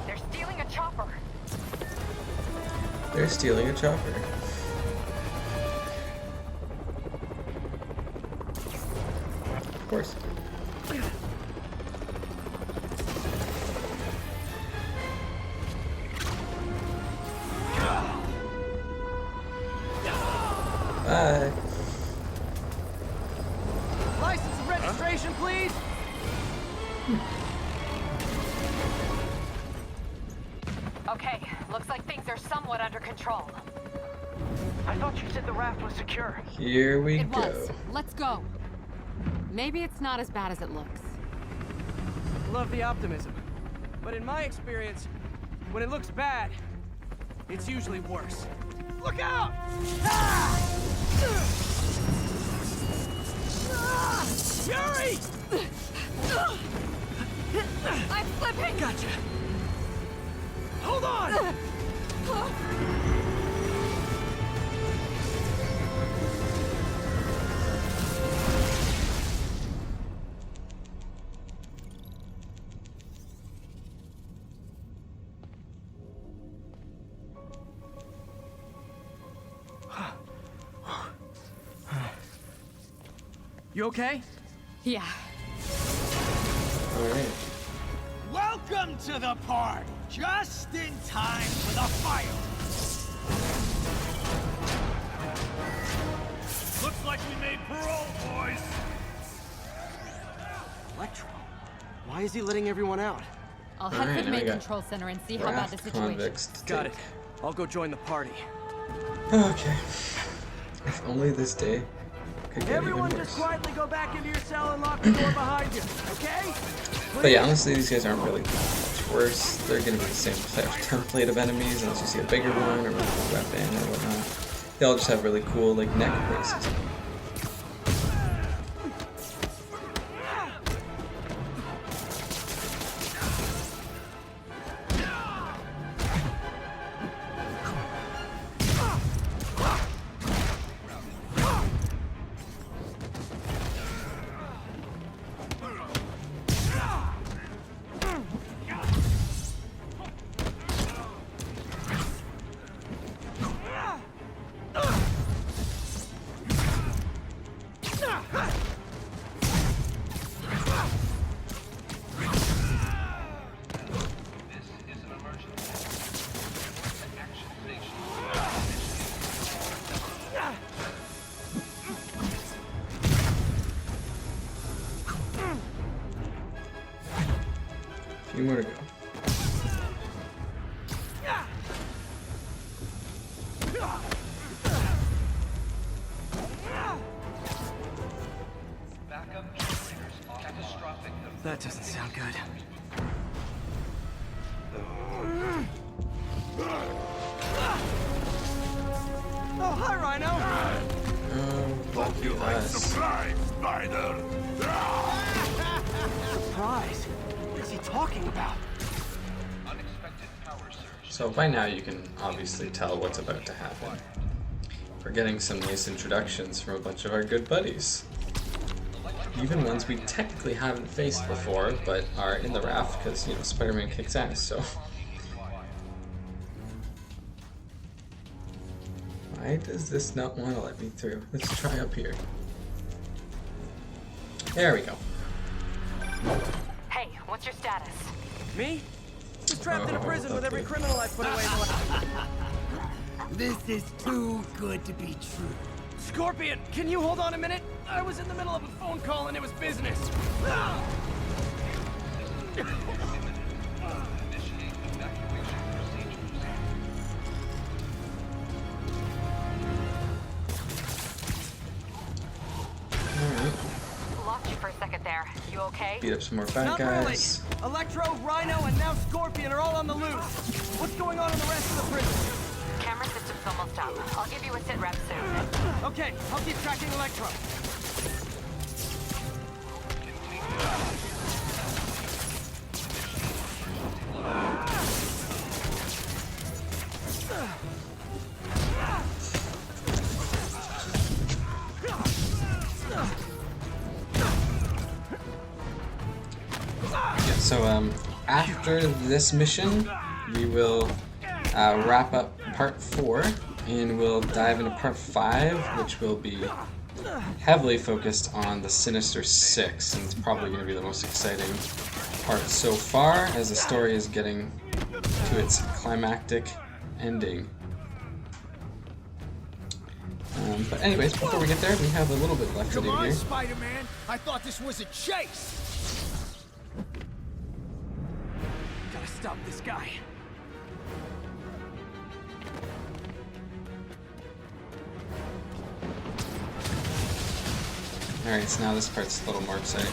They're stealing a chopper. They're stealing a chopper. Of course. Bye. License and registration, please. Okay, looks like things are somewhat under control. I thought you said the raft was secure. Here we It go. was. Let's go. Maybe it's not as bad as it looks. Love the optimism. But in my experience, when it looks bad, it's usually worse. Look out! Yuri! I'm slipping! Gotcha. Hold on! You okay? Yeah. Alright. Welcome to the party! Just in time for the fire! Looks like we made parole, boys! Electro. Why is he letting everyone out? I'll head Alright, for the now we main got control center and see how bad the raft situation is. convicts to Got take. it. I'll go join the party. Okay. If only this day could get Everyone even just worse. quietly go back into your cell and lock the door behind you, okay? But yeah, honestly, these guys aren't really much worse. They're gonna be the same template of enemies, unless you see a bigger one or a weapon or whatnot. They all just have really cool, like, neck braces. Few more to go. That doesn't sound good. Oh, hi, Rhino! Hope you like surprise, Spider! Surprise? What is he talking about? So by now you can obviously tell what's about to happen. We're getting some nice introductions from a bunch of our good buddies. Even ones we technically haven't faced before, but are in the raft because, you know, Spider-Man kicks ass, so. Why does this not want to let me through? Let's try up here. There we go. Hey, what's your status? Me? Just trapped in a prison with every criminal I put away in the last... This is too good to be true. Scorpion, can you hold on a minute? I was in the middle of a phone call and it was business. Lost you for a second there. You okay? Beat up some more bad Not guys. really. Electro, Rhino, and now Scorpion are all on the loose. What's going on in the rest of the prison? Camera system's almost up. I'll give you a sit rep soon. Okay, I'll keep tracking Electro. So after this mission, we will wrap up part 4, and we'll dive into part 5, which will be heavily focused on the Sinister Six, and it's probably going to be the most exciting part so far, as the story is getting to its climactic ending. But anyways, before we get there, we have a little bit left to do Come on, here. Spider-Man! I thought this was a chase! Gotta stop this guy. Alright, so now this part's a little more exciting.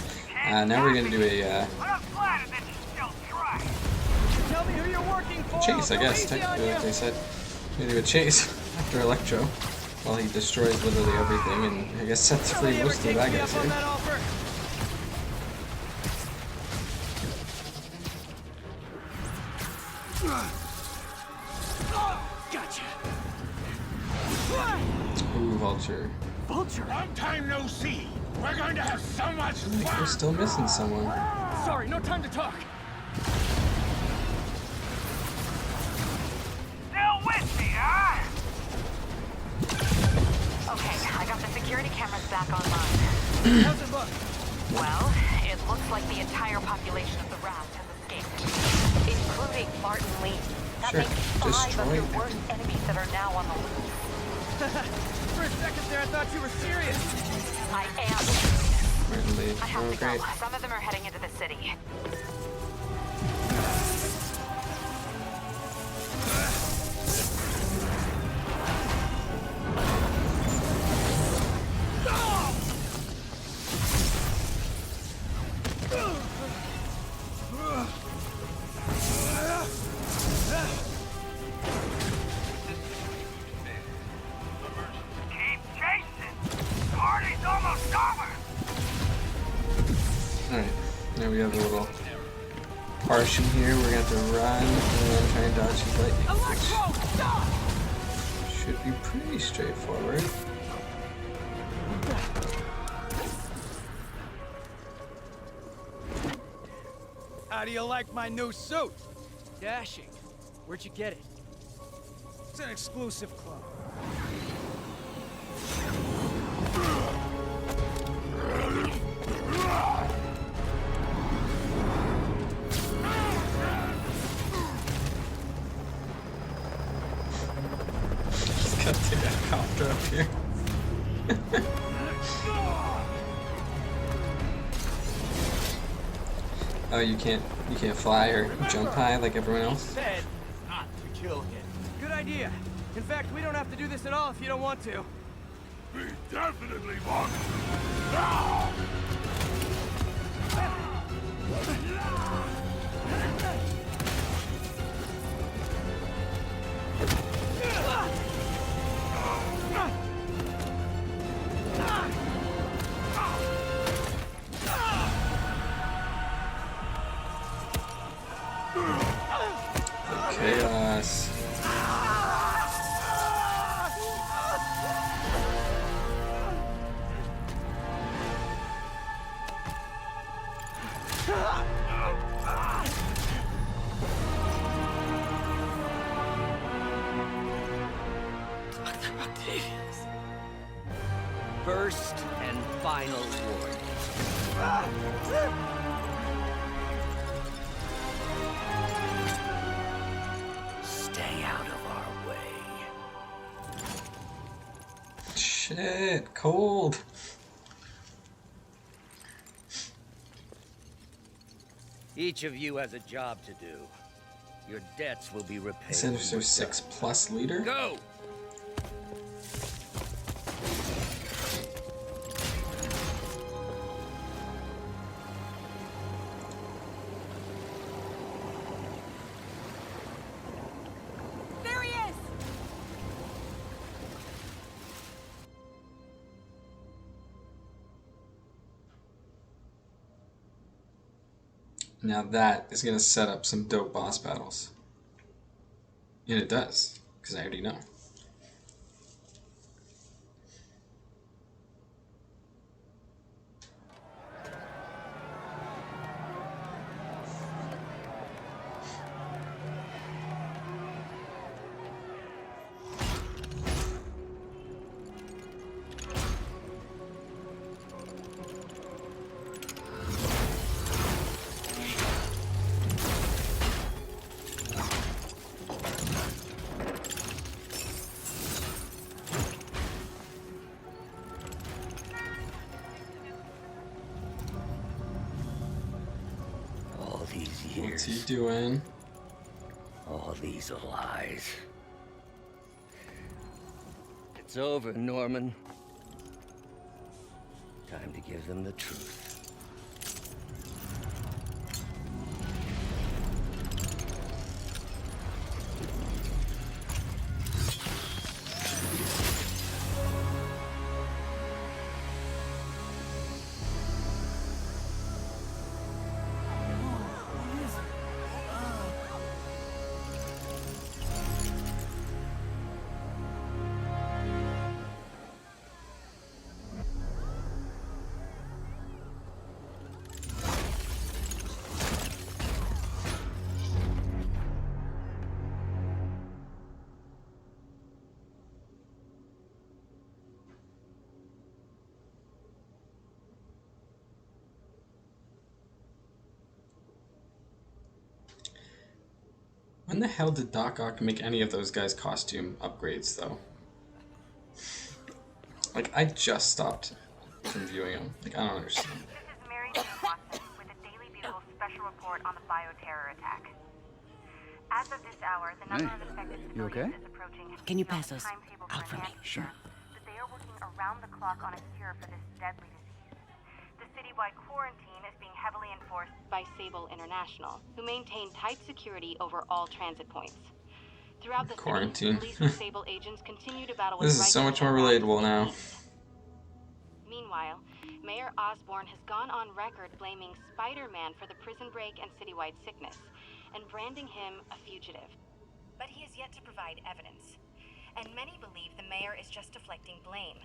Now we're going to do a Tell me who you're working for. chase, I guess, technically, like they said. We're going to do a chase after Electro, while he destroys literally everything, and I guess sets free most of the bad guys here. Gotcha. Ooh, Vulture. Vulture? Long time no see. We're going to have so much I think we're fun. still missing someone. Sorry, no time to talk. Still with me, huh? Okay, I got the security cameras back online. How's it look? Well, it looks like the entire population of the raft has escaped, including Martin Lee. That Sure, makes 5 of your destroy worst enemies that are now on the loose. For a second there, I thought you were serious. I am. Martin Lee. I have Oh, to great. go. Some of them are heading into the city. Keep chasing. Party's almost over. Alright, now we have a little portion here. We're going to have to run and try and dodge his lightning, which should be pretty straightforward. How do you like my new suit? Dashing. Where'd you get it? It's an exclusive club. Just got the helicopter up here. Oh, you can't fly or jump high like everyone else? Said Not to kill him. good idea. In fact, we don't have to do this at all if you don't want to. We definitely want Chaos. Dr. Octavius. First and final warning. Stay out of our way. Shit, cold. Each of you has a job to do. Your debts will be repaid. Sinister 6+ leader? Go! There he is! Now that is going to set up some dope boss battles. And it does, because I already know. What's he doing? All these lies. It's over, Norman. Time to give them the truth. When the hell did Doc Ock make any of those guys' costume upgrades, though? Like, I just stopped from viewing them. Like, I don't understand. This is Mary Watson with a Daily Bugle special report on the bioterror attack. As of this hour, the number of infected civilians is approaching. Can you pass those out for me? Sure. But they are working around the clock on a cure for this deadly disease. The citywide quarantine is being heavily enforced by Sable International, who maintain tight security over all transit points. Throughout the quarantine. city, police and Sable agents continue to battle with This is so much more relatable now. Meanwhile, Mayor Osborn has gone on record blaming Spiderman for the prison break and citywide sickness, and branding him a fugitive. But he has yet to provide evidence, and many believe the mayor is just deflecting blame,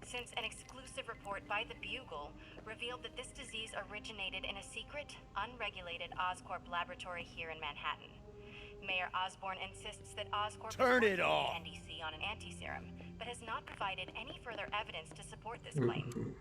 since an exclusive report by the Bugle revealed that this disease originated in a secret, unregulated Oscorp laboratory here in Manhattan. Mayor Osborn insists that Oscorp Turn is it working off. with the NDC on an anti-serum, but has not provided any further evidence to support this claim.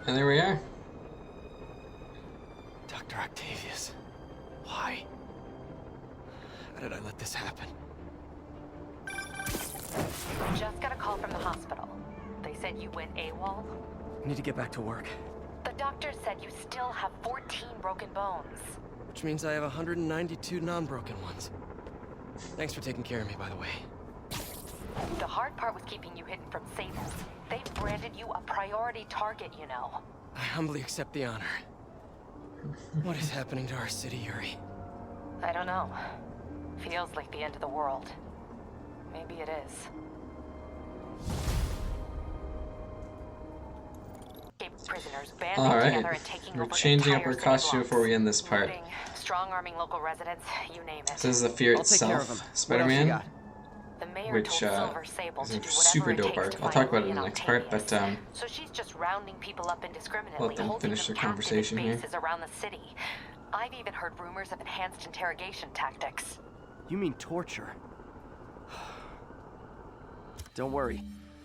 And there we are. Dr. Octavius, why? How did I let this happen? Just got a call from the hospital. They said you went AWOL. I need to get back to work. The doctor said you still have 14 broken bones. Which means I have 192 non-broken ones. Thanks for taking care of me, by the way. The hard part was keeping you hidden from Sable. They've branded you a priority target, you know. I humbly accept the honor. What is happening to our city, Yuri? I don't know. Feels like the end of the world. Maybe it is. Prisoners banding together and taking we're over changing up entire our city costume blocks. before we end this part. Looting, strong-arming local residents, you name it. This is the fear I'll take care of itself, him. Spider-Man, The mayor which told Silver Sable is to a do super whatever it dope takes arc. to I'll find talk about it Lee in the and next part, but Octavius. So she's just rounding people up indiscriminately, let them holding finish them their captive conversation in here. bases around the city. I've even heard rumors of enhanced interrogation tactics. You mean torture? Don't worry.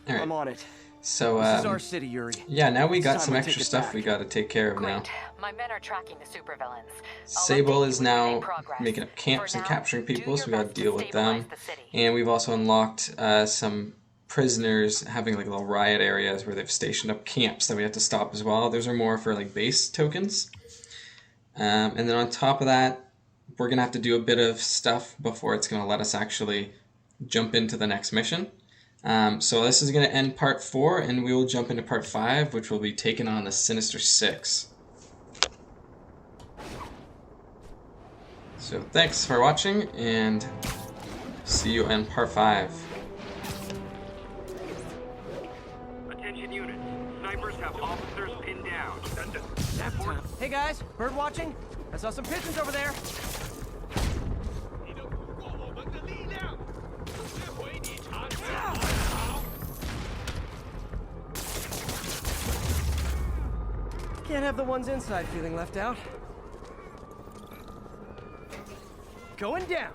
All right. I'm on it. So, this is our city, Yuri. yeah, now we It's got time some we extra take it stuff back. we gotta take care of now. My men are tracking the supervillains. Sable is now making up camps and capturing people, so we gotta deal with them. And we've also unlocked some prisoners having like little riot areas where they've stationed up camps that we have to stop as well. Those are more for like base tokens. And then on top of that, we're gonna have to do a bit of stuff before it's gonna let us actually jump into the next mission. So this is going to end part 4, and we will jump into part 5, which will be taking on the Sinister Six. So thanks for watching, and see you in part 5. Attention units. Snipers have officers pinned down. Nap time. Hey guys, bird watching? I saw some pigeons over there. Can't have the ones inside feeling left out. Going down.